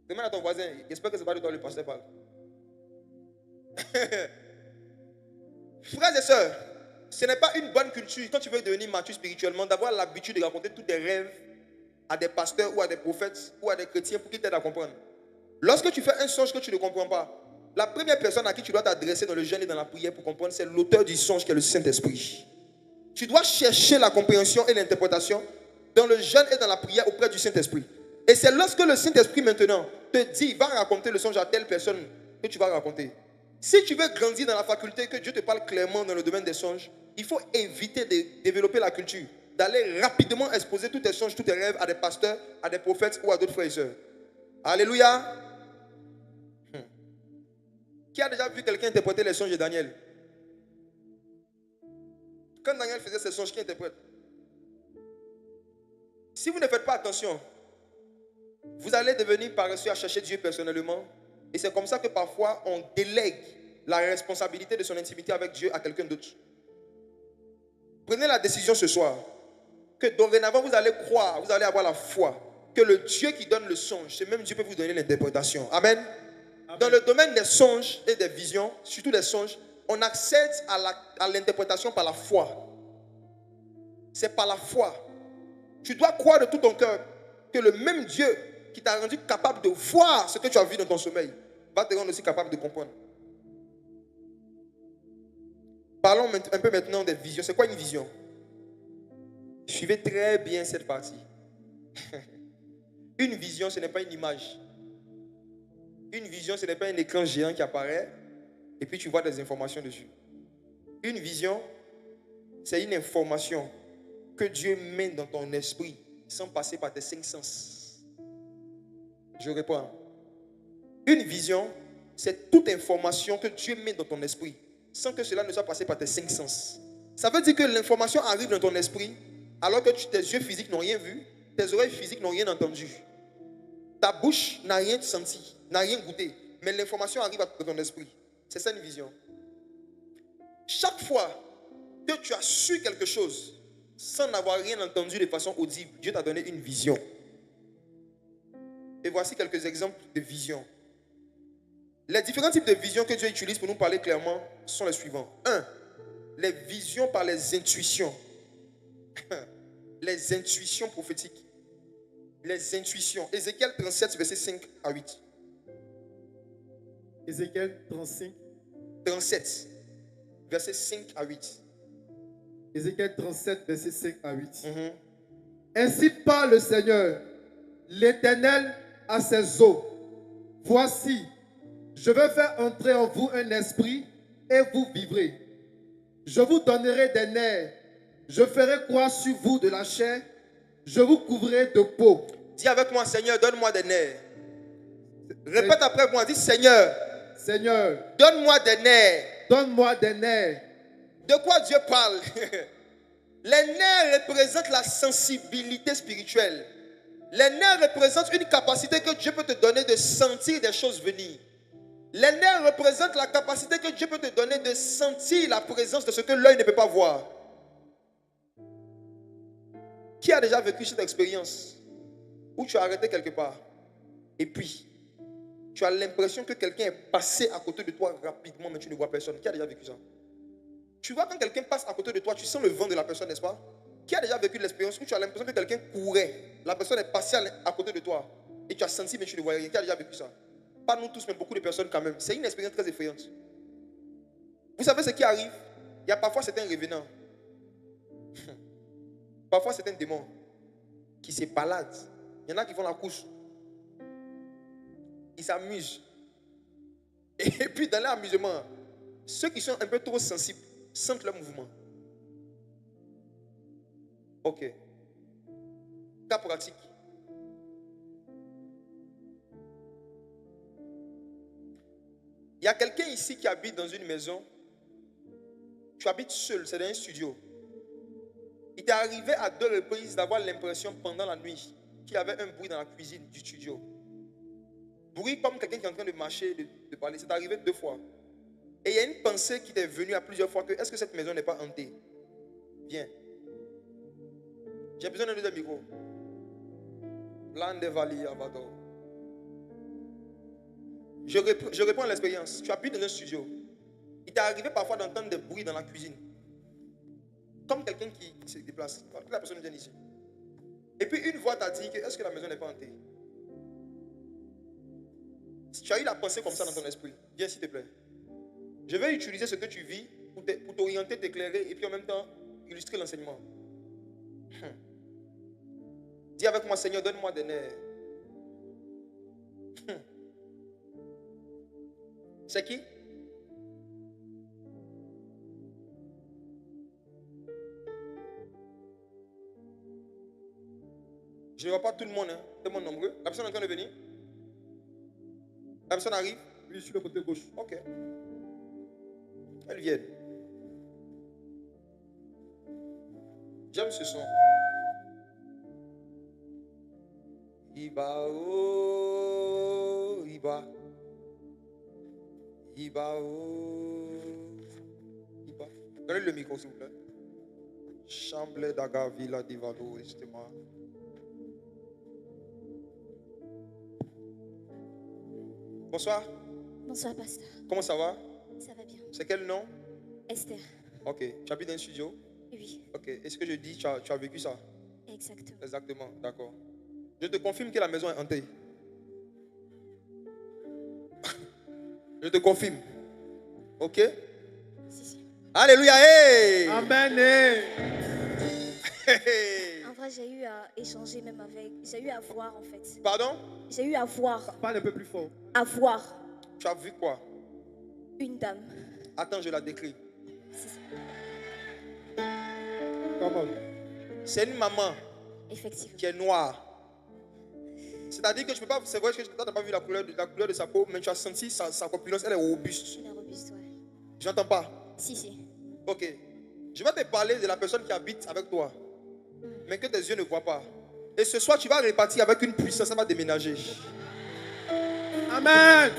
Demande à ton voisin, j'espère que ce n'est pas de toi le pasteur parle. Frères et sœurs, ce n'est pas une bonne culture, quand tu veux devenir mature spirituellement, d'avoir l'habitude de raconter tous tes rêves à des pasteurs ou à des prophètes ou à des chrétiens pour qu'ils t'aident à comprendre. Lorsque tu fais un songe que tu ne comprends pas, la première personne à qui tu dois t'adresser dans le jeûne et dans la prière pour comprendre, c'est l'auteur du songe qui est le Saint-Esprit. Tu dois chercher la compréhension et l'interprétation dans le jeûne et dans la prière auprès du Saint-Esprit. Et c'est lorsque le Saint-Esprit maintenant te dit, va raconter le songe à telle personne que tu vas raconter. Si tu veux grandir dans la faculté, que Dieu te parle clairement dans le domaine des songes, il faut éviter de développer la culture, d'aller rapidement exposer tous tes songes, tous tes rêves à des pasteurs, à des prophètes ou à d'autres frères et sœurs. Alléluia. Qui a déjà vu quelqu'un interpréter les songes de Daniel? Quand Daniel faisait ses songes, qui interprète? Si vous ne faites pas attention, vous allez devenir paresseux à chercher Dieu personnellement. Et c'est comme ça que parfois on délègue la responsabilité de son intimité avec Dieu à quelqu'un d'autre. Prenez la décision ce soir que dorénavant vous allez croire, vous allez avoir la foi que le Dieu qui donne le songe, ce même Dieu peut vous donner l'interprétation. Amen. Amen. Dans le domaine des songes et des visions, surtout des songes, on accède à l'interprétation par la foi. C'est par la foi. Tu dois croire de tout ton cœur que le même Dieu qui t'a rendu capable de voir ce que tu as vu dans ton sommeil va te rendre aussi capable de comprendre. Parlons un peu maintenant des visions. C'est quoi une vision? Suivez très bien cette partie. Une vision, ce n'est pas une image. Une vision, ce n'est pas un écran géant qui apparaît et puis tu vois des informations dessus. Une vision, c'est une information que Dieu met dans ton esprit sans passer par tes 5 sens. Je réponds. Une vision, c'est toute information que Dieu met dans ton esprit sans que cela ne soit passé par tes 5 sens. Ça veut dire que l'information arrive dans ton esprit alors que tes yeux physiques n'ont rien vu, tes oreilles physiques n'ont rien entendu. Ta bouche n'a rien senti, n'a rien goûté, mais l'information arrive dans ton esprit. C'est ça une vision. Chaque fois que tu as su quelque chose sans n'avoir rien entendu de façon audible, Dieu t'a donné une vision. Et voici quelques exemples de visions. Les différents types de visions que Dieu utilise pour nous parler clairement sont les suivants. 1. Les visions par les intuitions. Les intuitions prophétiques. Les intuitions. Ézéchiel 37, versets 5 à 8.
Ézéchiel
37, versets 5 à 8.
Ézéchiel 37, versets 5 à 8. Ainsi parle le Seigneur, l'Éternel à ses eaux. Voici, je vais faire entrer en vous un esprit et vous vivrez. Je vous donnerai des nerfs. Je ferai croire sur vous de la chair. Je vous couvrirai de peau.
Dis avec moi, Seigneur, donne-moi des nerfs. Répète après moi, dis Seigneur.
Seigneur,
donne-moi des nerfs.
Donne-moi des nerfs.
De quoi Dieu parle? Les nerfs représentent la sensibilité spirituelle. Les nerfs représentent une capacité que Dieu peut te donner de sentir des choses venir. Les nerfs représentent la capacité que Dieu peut te donner de sentir la présence de ce que l'œil ne peut pas voir. Qui a déjà vécu cette expérience où tu as arrêté quelque part et puis tu as l'impression que quelqu'un est passé à côté de toi rapidement mais tu ne vois personne? Qui a déjà vécu ça? Tu vois, quand quelqu'un passe à côté de toi, tu sens le vent de la personne, n'est-ce pas? Qui a déjà vécu l'expérience où tu as l'impression que quelqu'un courait, la personne est passée à côté de toi et tu as senti mais tu ne voyais rien? Qui a déjà vécu ça? Pas nous tous, mais beaucoup de personnes quand même. C'est une expérience très effrayante. Vous savez ce qui arrive? Il y a parfois certains revenants. Parfois certains démons qui se baladent. Il y en a qui font la course. Ils s'amusent. Et puis dans l'amusement, ceux qui sont un peu trop sensibles sentent leur mouvement. Ok. Cas pratique. Il y a quelqu'un ici qui habite dans une maison. Tu habites seul, c'est dans un studio. Il t'est arrivé à 2 reprises d'avoir l'impression pendant la nuit qu'il y avait un bruit dans la cuisine du studio. Bruit comme quelqu'un qui est en train de marcher, de parler. C'est arrivé 2 fois. Et il y a une pensée qui t'est venue à plusieurs fois que est-ce que cette maison n'est pas hantée? Viens. J'ai besoin d'un deuxième micro. Lande Vali Avador. Je réponds à l'expérience. Tu habites dans un studio. Il t'est arrivé parfois d'entendre des bruits dans la cuisine. Comme quelqu'un qui se déplace. La personne vient ici. Et puis une voix t'a dit que est-ce que la maison n'est pas hantée? Si tu as eu la pensée comme ça dans ton esprit, viens s'il te plaît. Je vais utiliser ce que tu vis pour t'orienter, t'éclairer et puis en même temps illustrer l'enseignement. Dis avec moi, Seigneur, donne-moi des nerfs. C'est qui? Je ne vois pas tout le monde, hein. Tout le monde nombreux. La personne est en train de venir? La personne arrive?
Oui, sur le côté gauche.
Ok. Elles viennent. J'aime ce son. Iba oh, Iba. Iba oh, Iba. Donnez le micro s'il vous plaît. Chamble d'Aga Villa Divado Estema. Bonsoir.
Bonsoir, pasteur.
Comment ça va?
Ça va bien.
C'est quel nom?
Esther.
Ok. Tu habites dans un studio?
Oui,
Ok. Est-ce que je dis, tu as vécu ça?
exactement.
Exactement. D'accord. Je te confirme que la maison est hantée. Je te confirme. Ok?
Si, si.
Alléluia. Hey!
Amen. Hey.
Hey!
En vrai, j'ai eu à échanger même avec... J'ai eu à voir, en fait.
Pardon?
J'ai eu à voir.
Parle un peu plus fort.
À voir
Tu as vu quoi?
une dame.
Attends, je la décris.
Si, si.
Comment?
C'est une maman
Effectivement.
qui est noire. C'est-à-dire que tu peux pas, c'est vrai que tu n'as pas vu la couleur de sa peau, mais tu as senti sa corpulence, elle est robuste.
Elle est robuste, ouais.
J'entends pas.
Si, si.
Ok. Je vais te parler de la personne qui habite avec toi, mais que tes yeux ne voient pas. Et ce soir, tu vas repartir avec une puissance, elle va déménager.
Amen.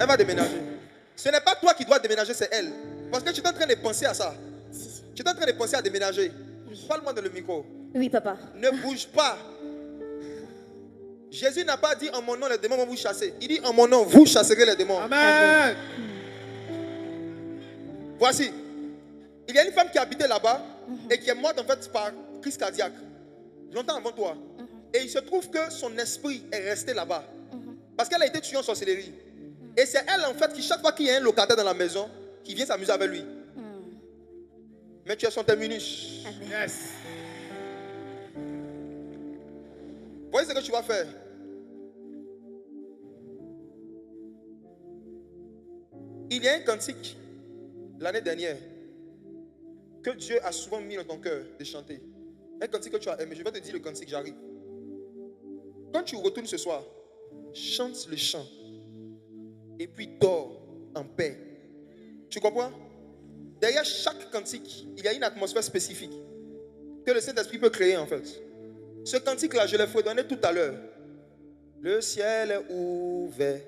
Elle va déménager. Ce n'est pas toi qui dois déménager, c'est elle. Parce que tu es en train de penser à ça.
Si, si.
Tu es en train de penser à déménager.
Oui.
Parle-moi dans le micro.
Oui, papa.
Ne bouge pas. Jésus n'a pas dit en mon nom les démons vont vous chasser. Il dit en mon nom vous chasserez les démons.
Amen.
Voici. Il y a une femme qui habitait là-bas et qui est morte en fait par crise cardiaque. Longtemps avant toi. Et il se trouve que son esprit est resté là-bas. Parce qu'elle a été tuée en sorcellerie. Et c'est elle en fait qui chaque fois qu'il y a un locataire dans la maison, qui vient s'amuser avec lui. Mais tu es son terminus.
Amen.
Yes.
Voyez ce que tu vas faire. Il y a un cantique l'année dernière que Dieu a souvent mis dans ton cœur de chanter. Un cantique que tu as aimé. Je vais te dire le cantique, j'arrive. Quand tu retournes ce soir, chante le chant et puis dors en paix. Tu comprends? Derrière chaque cantique, il y a une atmosphère spécifique que le Saint-Esprit peut créer en fait. Ce cantique-là, je l'ai fredonné tout à l'heure. Le ciel est ouvert.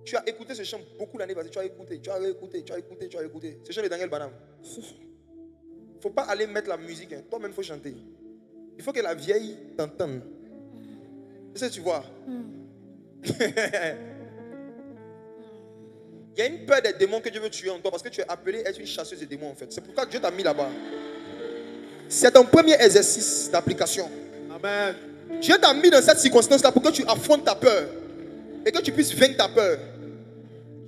Tu as écouté ce chant beaucoup l'année passée. Tu as écouté. Ce chant de Daniel Banham. Il ne faut pas aller mettre la musique. Hein. Toi-même, il faut chanter. Il faut que la vieille t'entende. C'est ce que tu vois. Il y a une peur des démons que Dieu veut tuer en toi parce que tu es appelé à être une chasseuse de démons en fait. C'est pourquoi Dieu t'a mis là-bas. C'est ton premier exercice d'application.
Amen.
Dieu t'a mis dans cette circonstance-là pour que tu affrontes ta peur et que tu puisses vaincre ta peur.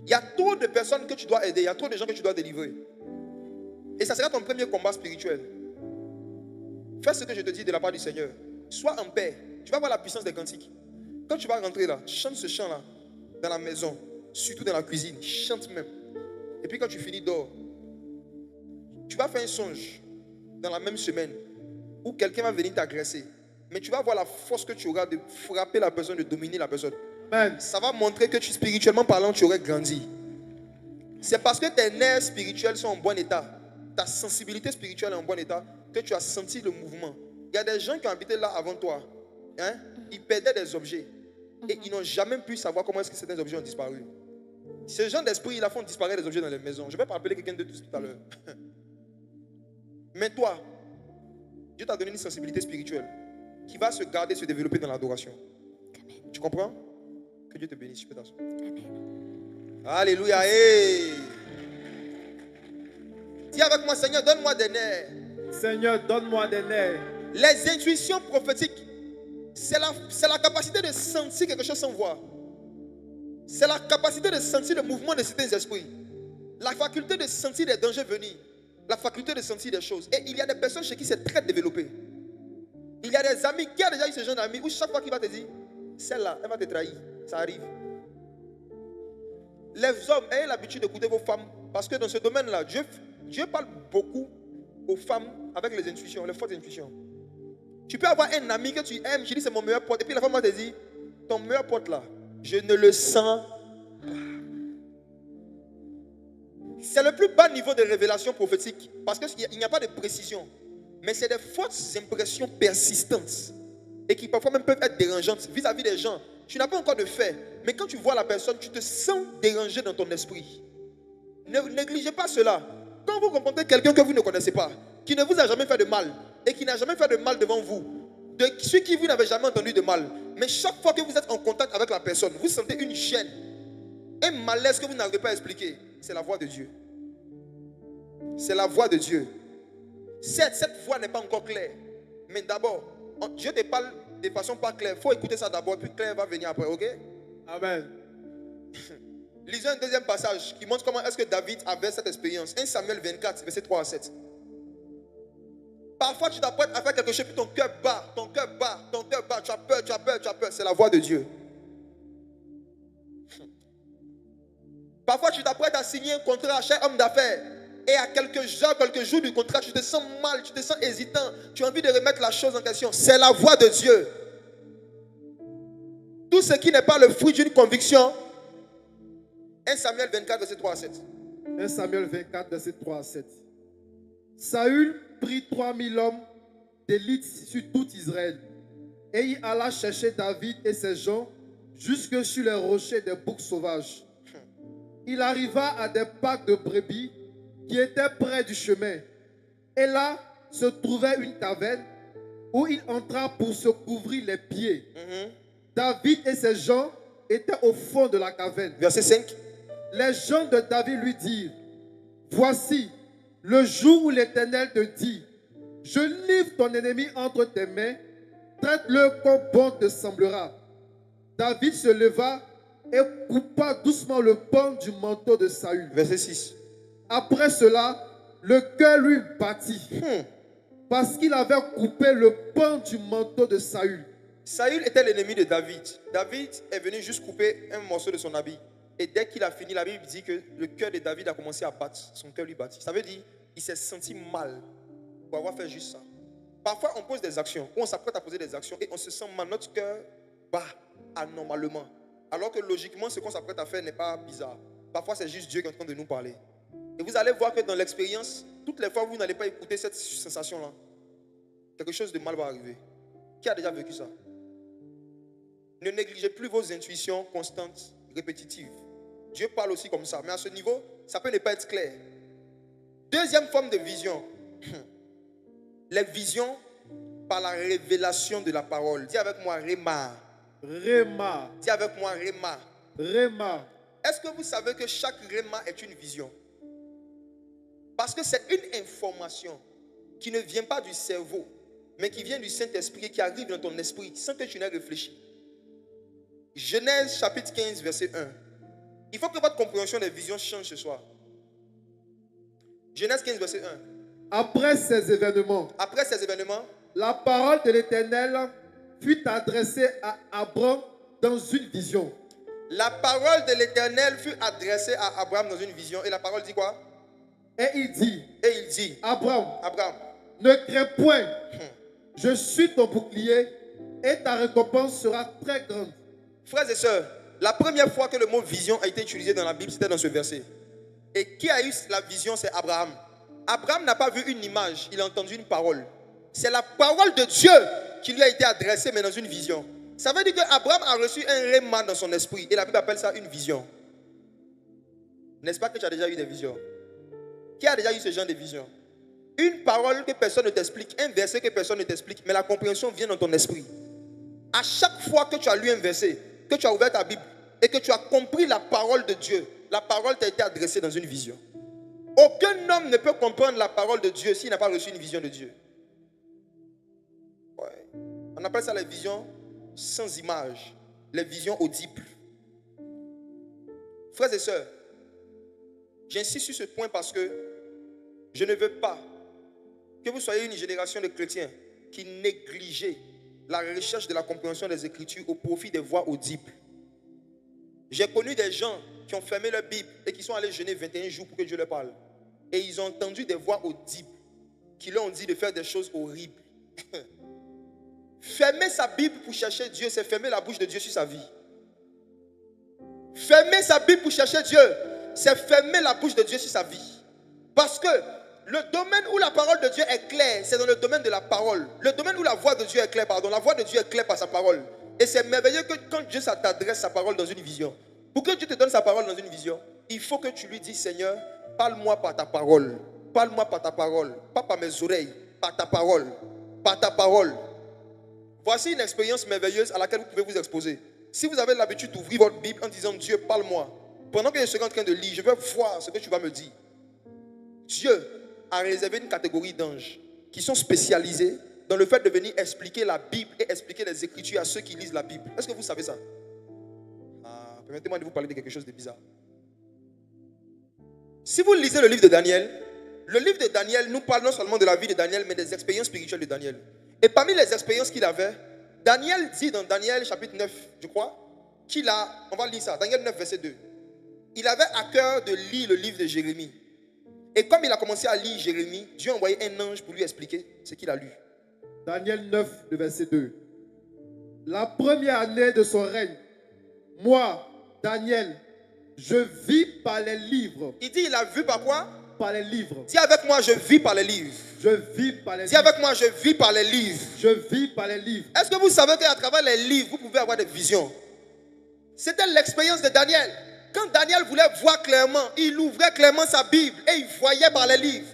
Il y a trop de personnes que tu dois aider, il y a trop de gens que tu dois délivrer. Et ça sera ton premier combat spirituel. Fais ce que je te dis de la part du Seigneur. Sois en paix. Tu vas voir la puissance des cantiques. Quand tu vas rentrer là, chante ce chant-là dans la maison, surtout dans la cuisine, chante même. Et puis quand tu finis, dors. Tu vas faire un songe dans la même semaine où quelqu'un va venir t'agresser. Mais tu vas voir la force que tu auras de frapper la personne, de dominer la personne.
Amen.
Ça va montrer que spirituellement parlant, tu aurais grandi. C'est parce que tes nerfs spirituels sont en bon état, ta sensibilité spirituelle est en bon état, que tu as senti le mouvement. Il y a des gens qui ont habité là avant toi. Hein? Ils perdaient des objets. Et ils n'ont jamais pu savoir comment est-ce que certains objets ont disparu. Ces gens d'esprit, ils la font disparaître des objets dans les maisons. Je vais pas appeler quelqu'un de tout à l'heure. Mais toi, Dieu t'a donné une sensibilité spirituelle qui va se garder, se développer dans l'adoration. Tu comprends? Que Dieu te bénisse. Je peux t'asseoir. Alléluia. Hey. Dis avec moi, Seigneur, donne-moi des nerfs.
Seigneur, donne-moi des nerfs.
Les intuitions prophétiques, c'est la capacité de sentir quelque chose sans voir. C'est la capacité de sentir le mouvement de certains esprits. La faculté de sentir des dangers venir. La faculté de sentir des choses. Et il y a des personnes chez qui c'est très développé. Il y a des amis, qui a déjà eu ce genre d'amis où chaque fois qu'il va te dire, celle-là, elle va te trahir. Ça arrive. Les hommes, ayez l'habitude d'écouter vos femmes. Parce que dans ce domaine-là, Dieu parle beaucoup aux femmes avec les intuitions, les fausses intuitions. Tu peux avoir un ami que tu aimes, tu dis c'est mon meilleur pote. Et puis la femme va te dire, ton meilleur pote là, je ne le sens pas. C'est le plus bas niveau de révélation prophétique. Parce qu'il n'y a pas de précision. Mais c'est des fausses impressions persistantes. Et qui parfois même peuvent être dérangeantes vis-à-vis des gens. Tu n'as pas encore de fait. Mais quand tu vois la personne, tu te sens dérangé dans ton esprit. Ne négligez pas cela. Quand vous rencontrez quelqu'un que vous ne connaissez pas, qui ne vous a jamais fait de mal, et qui n'a jamais fait de mal devant vous, de celui qui vous n'avez jamais entendu de mal, mais chaque fois que vous êtes en contact avec la personne, vous sentez une gêne, un malaise que vous n'arrivez pas à expliquer. C'est la voix de Dieu. C'est la voix de Dieu. Certes, cette voix n'est pas encore claire. Mais d'abord, Dieu te parle de façon pas claire. Il faut écouter ça d'abord, puis clair va venir après, ok?
Amen.
Lisons un deuxième passage qui montre comment est-ce que David avait cette expérience. 1 Samuel 24, verset 3 à 7. Parfois, tu t'apprêtes à faire quelque chose, puis ton cœur bat, tu as peur. C'est la voix de Dieu. Parfois, tu t'apprêtes à signer un contrat à chaque homme d'affaires. Et à quelques jours du contrat, tu te sens mal, tu te sens hésitant. Tu as envie de remettre la chose en question. C'est la voix de Dieu. Tout ce qui n'est pas le fruit d'une conviction. 1 Samuel 24, verset 3 à 7.
1 Samuel 24, verset 3 à 7. Saül prit 3000 hommes d'élite sur tout Israël. Et il alla chercher David et ses gens jusque sur les rochers des boucs sauvages. Il arriva à des packs de brebis qui étaient près du chemin. Et là se trouvait une taverne où il entra pour se couvrir les pieds. David et ses gens étaient au fond de la caverne.
Verset 5.
Les gens de David lui dirent, voici le jour où l'Éternel te dit, je livre ton ennemi entre tes mains, traite-le comme bon te semblera. David se leva et coupa doucement le pan du manteau de Saül.
Verset 6.
Après cela, le cœur lui battit, parce qu'il avait coupé le pan du manteau de Saül.
Saül était l'ennemi de David. David est venu juste couper un morceau de son habit. Et dès qu'il a fini, la Bible dit que le cœur de David a commencé à battre. Son cœur lui battit. Ça veut dire qu'il s'est senti mal pour avoir fait juste ça. Parfois, on pose des actions, ou on s'apprête à poser des actions et on se sent mal. Notre cœur bat anormalement. Alors que logiquement, ce qu'on s'apprête à faire n'est pas bizarre. Parfois, c'est juste Dieu qui est en train de nous parler. Et vous allez voir que dans l'expérience, toutes les fois où vous n'allez pas écouter cette sensation-là, quelque chose de mal va arriver. Qui a déjà vécu ça? Ne négligez plus vos intuitions constantes, répétitives. Dieu parle aussi comme ça, mais à ce niveau, ça peut ne pas être clair. Deuxième forme de vision. Les visions par la révélation de la parole. Dis avec moi, Réma.
Réma.
Dis avec moi, Réma.
Réma.
Est-ce que vous savez que chaque Réma est une vision? Parce que c'est une information qui ne vient pas du cerveau, mais qui vient du Saint-Esprit, qui arrive dans ton esprit sans que tu n'aies réfléchi. Genèse chapitre 15, verset 1. Il faut que votre compréhension des visions change ce soir. Genèse 15, verset 1.
Après ces événements,
la
parole de l'Éternel fut adressée à Abraham dans une vision.
La parole de l'Éternel fut adressée à Abraham dans une vision. Et la parole dit quoi?
Et il dit, Abraham, ne crains point, je suis ton bouclier et ta récompense sera très grande.
Frères et sœurs, la première fois que le mot vision a été utilisé dans la Bible, c'était dans ce verset. Et qui a eu la vision? C'est Abraham. Abraham n'a pas vu une image, il a entendu une parole. C'est la parole de Dieu qui lui a été adressée, mais dans une vision. Ça veut dire qu'Abraham a reçu un réma dans son esprit. Et la Bible appelle ça une vision. N'est-ce pas que tu as déjà eu des visions? Qui a déjà eu ce genre de vision? Une parole que personne ne t'explique, un verset que personne ne t'explique, mais la compréhension vient dans ton esprit. À chaque fois que tu as lu un verset, que tu as ouvert ta Bible et que tu as compris la parole de Dieu, la parole t'a été adressée dans une vision. Aucun homme ne peut comprendre la parole de Dieu s'il n'a pas reçu une vision de Dieu. Ouais. On appelle ça les visions sans image, les visions audibles. Frères et sœurs, j'insiste sur ce point parce que je ne veux pas que vous soyez une génération de chrétiens qui négligez la recherche de la compréhension des Écritures au profit des voix audibles. J'ai connu des gens qui ont fermé leur Bible et qui sont allés jeûner 21 jours pour que Dieu leur parle. Et ils ont entendu des voix audibles qui leur ont dit de faire des choses horribles. Fermer sa Bible pour chercher Dieu, c'est fermer la bouche de Dieu sur sa vie. Fermer sa Bible pour chercher Dieu, c'est fermer la bouche de Dieu sur sa vie. Parce que le domaine où la parole de Dieu est claire, c'est dans le domaine de la parole. Le domaine où la voix de Dieu est claire, la voix de Dieu est claire par sa parole. Et c'est merveilleux que quand Dieu t'adresse sa parole dans une vision, pour que Dieu te donne sa parole dans une vision, il faut que tu lui dises, Seigneur, parle-moi par ta parole. Parle-moi par ta parole. Pas par mes oreilles, par ta parole. Par ta parole. Voici une expérience merveilleuse à laquelle vous pouvez vous exposer. Si vous avez l'habitude d'ouvrir votre Bible en disant, Dieu, parle-moi. Pendant que je serai en train de lire, je vais voir ce que tu vas me dire. Dieu a réservé une catégorie d'anges qui sont spécialisés dans le fait de venir expliquer la Bible et expliquer les Écritures à ceux qui lisent la Bible. Est-ce que vous savez ça? Permettez-moi de vous parler de quelque chose de bizarre. Si vous lisez le livre de Daniel nous parle non seulement de la vie de Daniel, mais des expériences spirituelles de Daniel. Et parmi les expériences qu'il avait, Daniel dit dans Daniel chapitre 9, je crois, on va lire ça, Daniel 9, verset 2. Il avait à cœur de lire le livre de Jérémie. Et comme il a commencé à lire Jérémie, Dieu a envoyé un ange pour lui expliquer ce qu'il a lu.
Daniel 9, le verset 2. La première année de son règne, moi, Daniel, je vis par les livres.
Il dit, il a vu par quoi?
Par les livres.
Dis avec moi, je vis par les livres.
Je vis par les livres.
Dis avec moi, je vis par les livres.
Je vis par les livres.
Est-ce que vous savez qu'à travers les livres, vous pouvez avoir des visions? C'était l'expérience de Daniel. Quand Daniel voulait voir clairement, il ouvrait clairement sa Bible et il voyait par les livres.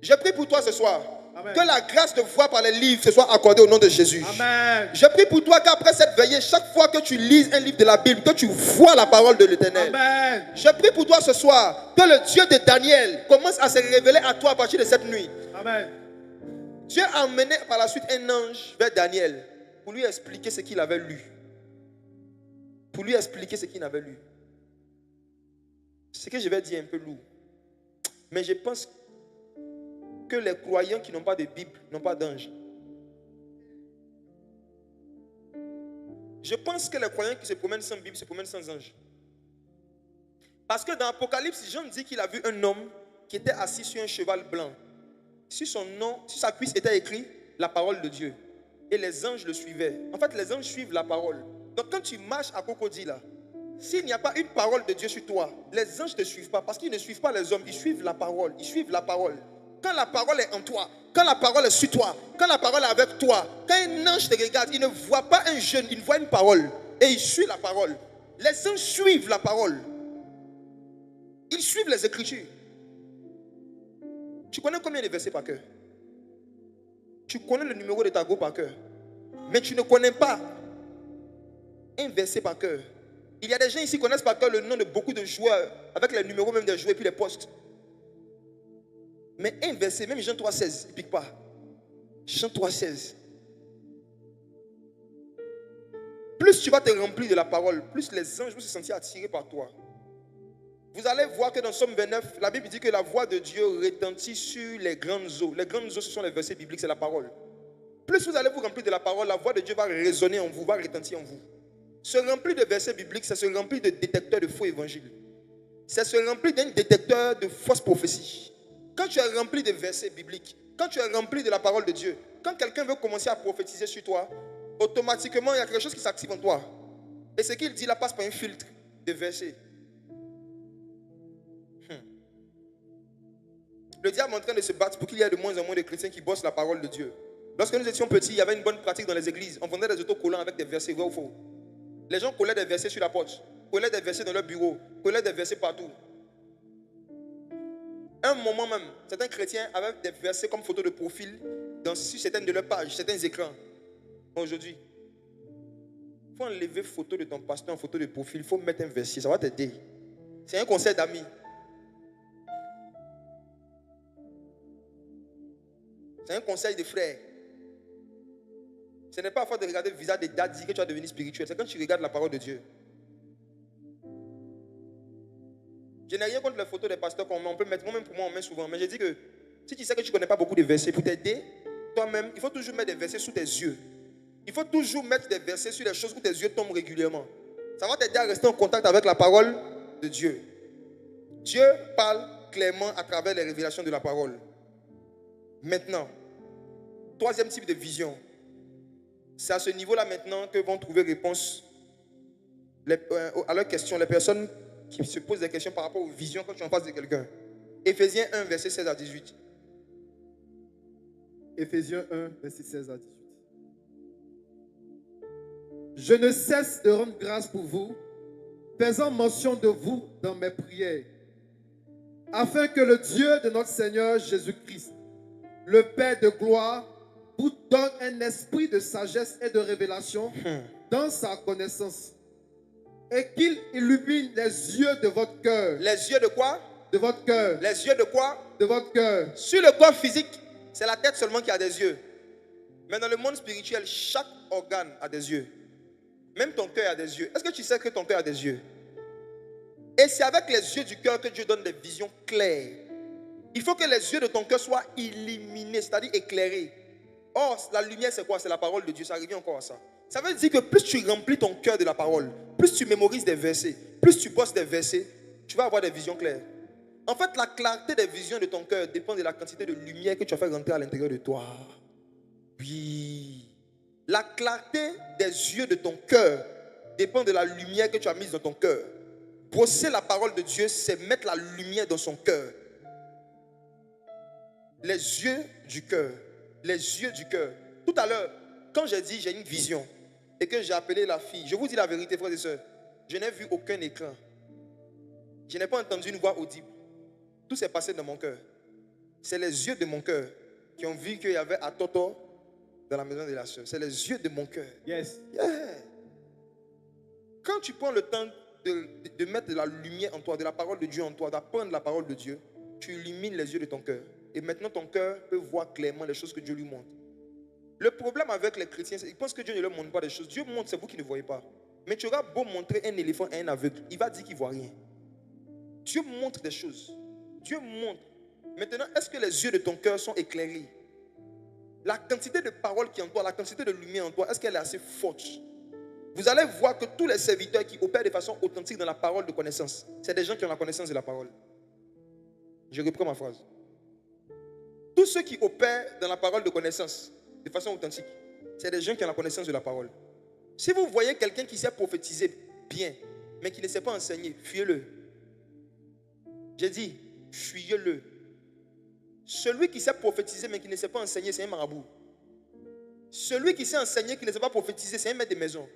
Je prie pour toi ce soir. Amen. Que la grâce de voir par les livres se soit accordée au nom de Jésus.
Amen.
Je prie pour toi qu'après cette veillée, chaque fois que tu lises un livre de la Bible, que tu vois la parole de l'Éternel.
Amen.
Je prie pour toi ce soir que le Dieu de Daniel commence à se révéler à toi à partir de cette nuit.
Amen.
Dieu a emmené par la suite un ange vers Daniel pour lui expliquer ce qu'il avait lu. Pour lui expliquer ce qu'il avait lu. Ce que je vais dire est un peu lourd. Mais je pense que les croyants qui n'ont pas de Bible n'ont pas d'ange. Je pense que les croyants qui se promènent sans Bible se promènent sans ange. Parce que dans Apocalypse, Jean dit qu'il a vu un homme qui était assis sur un cheval blanc. Sur son nom, sur sa cuisse était écrit la parole de Dieu. Et les anges le suivaient. En fait, les anges suivent la parole. Donc quand tu marches à Cocody là, s'il n'y a pas une parole de Dieu sur toi, les anges ne te suivent pas parce qu'ils ne suivent pas les hommes, ils suivent la parole. Ils suivent la parole. Quand la parole est en toi, quand la parole est sur toi, quand la parole est avec toi, quand un ange te regarde, il ne voit pas un jeune, il voit une parole et il suit la parole. Les anges suivent la parole. Ils suivent les Écritures. Tu connais combien de versets par cœur? Tu connais le numéro de ta go par cœur. Mais tu ne connais pas un verset par cœur. Il y a des gens ici qui connaissent par cœur le nom de beaucoup de joueurs, avec les numéros même des joueurs et puis les postes. Mais un verset, même Jean 3,16, il ne pique pas. Jean 3,16. Plus tu vas te remplir de la parole, plus les anges vont se sentir attirés par toi. Vous allez voir que dans Somme 29, la Bible dit que la voix de Dieu retentit sur les grandes eaux. Les grandes eaux, ce sont les versets bibliques, c'est la parole. Plus vous allez vous remplir de la parole, la voix de Dieu va résonner en vous, va retentir en vous. Se remplir de versets bibliques, c'est se remplir de détecteurs de faux évangiles. C'est se remplir d'un détecteur de fausses prophéties. Quand tu es rempli de versets bibliques, quand tu es rempli de la parole de Dieu, quand quelqu'un veut commencer à prophétiser sur toi, automatiquement, il y a quelque chose qui s'active en toi. Et ce qu'il dit là passe par un filtre de versets. Le diable est en train de se battre pour qu'il y ait de moins en moins de chrétiens qui bossent la parole de Dieu. Lorsque nous étions petits, il y avait une bonne pratique dans les églises. On vendait des autocollants avec des versets, vrai ou faux. Les gens collaient des versets sur la porte, collaient des versets dans leur bureau, collaient des versets partout. Un moment même, certains chrétiens avaient des versets comme photo de profil sur certaines de leurs pages, certains écrans. Aujourd'hui, il faut enlever photo de ton pasteur en photo de profil, il faut mettre un verset, ça va t'aider. C'est un conseil d'amis. C'est un conseil de frère. Ce n'est pas à force de regarder le visage des daddies que tu vas devenir spirituel. C'est quand tu regardes la parole de Dieu. Je n'ai rien contre les photos des pasteurs qu'on met. On peut mettre, moi-même pour moi, on met souvent. Mais je dis que si tu sais que tu ne connais pas beaucoup de versets, pour t'aider, toi-même, il faut toujours mettre des versets sous tes yeux. Il faut toujours mettre des versets sur les choses où tes yeux tombent régulièrement. Ça va t'aider à rester en contact avec la parole de Dieu. Dieu parle clairement à travers les révélations de la parole. Maintenant, troisième type de vision. C'est à ce niveau-là maintenant que vont trouver réponse à leurs questions. Les personnes qui se posent des questions par rapport aux visions quand tu es en face de quelqu'un. Éphésiens 1, verset 16 à 18.
Éphésiens 1, verset 16 à 18. Je ne cesse de rendre grâce pour vous, faisant mention de vous dans mes prières, afin que le Dieu de notre Seigneur Jésus-Christ, le Père de gloire, vous donne un esprit de sagesse et de révélation dans sa connaissance, et qu'il illumine les yeux de votre cœur.
Les yeux de quoi?
De votre cœur.
Les yeux de quoi?
De votre cœur.
Sur le corps physique, c'est la tête seulement qui a des yeux. Mais dans le monde spirituel, chaque organe a des yeux. Même ton cœur a des yeux. Est-ce que tu sais que ton cœur a des yeux? Et c'est avec les yeux du cœur que Dieu donne des visions claires. Il faut que les yeux de ton cœur soient illuminés, c'est-à-dire éclairés. Or, la lumière, c'est quoi? C'est la parole de Dieu. Ça revient encore à ça. Ça veut dire que plus tu remplis ton cœur de la parole, plus tu mémorises des versets, plus tu bosses des versets, tu vas avoir des visions claires. En fait, la clarté des visions de ton cœur dépend de la quantité de lumière que tu as fait rentrer à l'intérieur de toi. Oui. La clarté des yeux de ton cœur dépend de la lumière que tu as mise dans ton cœur. Bosser la parole de Dieu, c'est mettre la lumière dans son cœur. Les yeux du cœur. Les yeux du cœur. Tout à l'heure, quand j'ai dit j'ai une vision et que j'ai appelé la fille, je vous dis la vérité, frères et sœurs, je n'ai vu aucun écran. Je n'ai pas entendu une voix audible. Tout s'est passé dans mon cœur. C'est les yeux de mon cœur qui ont vu qu'il y avait Atoto dans la maison de la sœur. C'est les yeux de mon cœur.
Yes.
Yeah. Quand tu prends le temps de mettre de la lumière en toi, de la parole de Dieu en toi, d'apprendre la parole de Dieu, tu illumines les yeux de ton cœur. Et maintenant, ton cœur peut voir clairement les choses que Dieu lui montre. Le problème avec les chrétiens, c'est qu'ils pensent que Dieu ne leur montre pas des choses. Dieu montre, c'est vous qui ne voyez pas. Mais tu auras beau montrer un éléphant à un aveugle, il va dire qu'il ne voit rien. Dieu montre des choses. Dieu montre. Maintenant, est-ce que les yeux de ton cœur sont éclairés? La quantité de paroles qui est en toi, la quantité de lumière en toi, est-ce qu'elle est assez forte? Vous allez voir que tous les serviteurs qui opèrent de façon authentique dans la parole de connaissance, c'est des gens qui ont la connaissance de la parole. Je reprends ma phrase. Tous ceux qui opèrent dans la parole de connaissance de façon authentique, c'est des gens qui ont la connaissance de la parole. Si vous voyez quelqu'un qui sait prophétiser bien, mais qui ne sait pas enseigner, fuyez-le. J'ai dit, fuyez-le. Celui qui sait prophétiser, mais qui ne sait pas enseigner, c'est un marabout. Celui qui sait enseigner, qui ne sait pas prophétiser, c'est un maître de maison.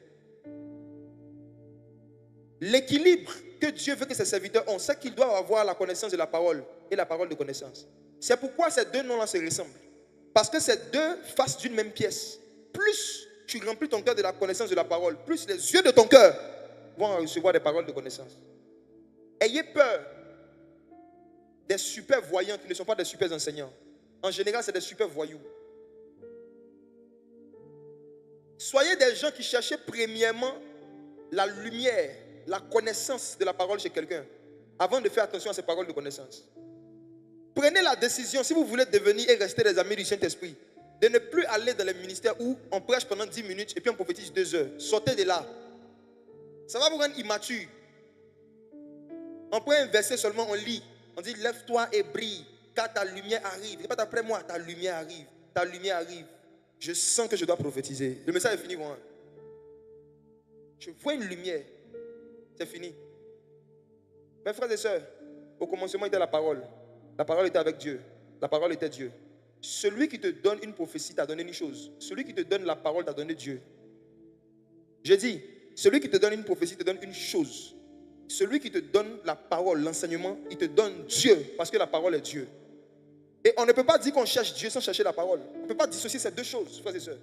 L'équilibre que Dieu veut que ses serviteurs ont, c'est qu'ils doivent avoir la connaissance de la parole et la parole de connaissance. C'est pourquoi ces deux noms-là se ressemblent. Parce que ces deux faces d'une même pièce. Plus tu remplis ton cœur de la connaissance de la parole, plus les yeux de ton cœur vont recevoir des paroles de connaissance. Ayez peur des super voyants qui ne sont pas des super enseignants. En général, c'est des super voyous. Soyez des gens qui cherchaient premièrement la lumière, la connaissance de la parole chez quelqu'un, avant de faire attention à ces paroles de connaissance. Prenez la décision, si vous voulez devenir et rester des amis du Saint-Esprit, de ne plus aller dans les ministères où on prêche pendant 10 minutes et puis on prophétise 2 heures. Sortez de là. Ça va vous rendre immature. On prend un verset seulement, on lit. On dit, lève-toi et brille, car ta lumière arrive. Répète après moi, ta lumière arrive. Ta lumière arrive. Je sens que je dois prophétiser. Le message est fini, moi. Je vois une lumière. C'est fini. Mes frères et sœurs, au commencement était la parole. La parole était avec Dieu. La parole était Dieu. Celui qui te donne une prophétie t'a donné une chose. Celui qui te donne la parole t'a donné Dieu. Je dis, celui qui te donne une prophétie te donne une chose. Celui qui te donne la parole, l'enseignement, il te donne Dieu, parce que la parole est Dieu. Et on ne peut pas dire qu'on cherche Dieu sans chercher la parole. On ne peut pas dissocier ces deux choses, frères et sœurs.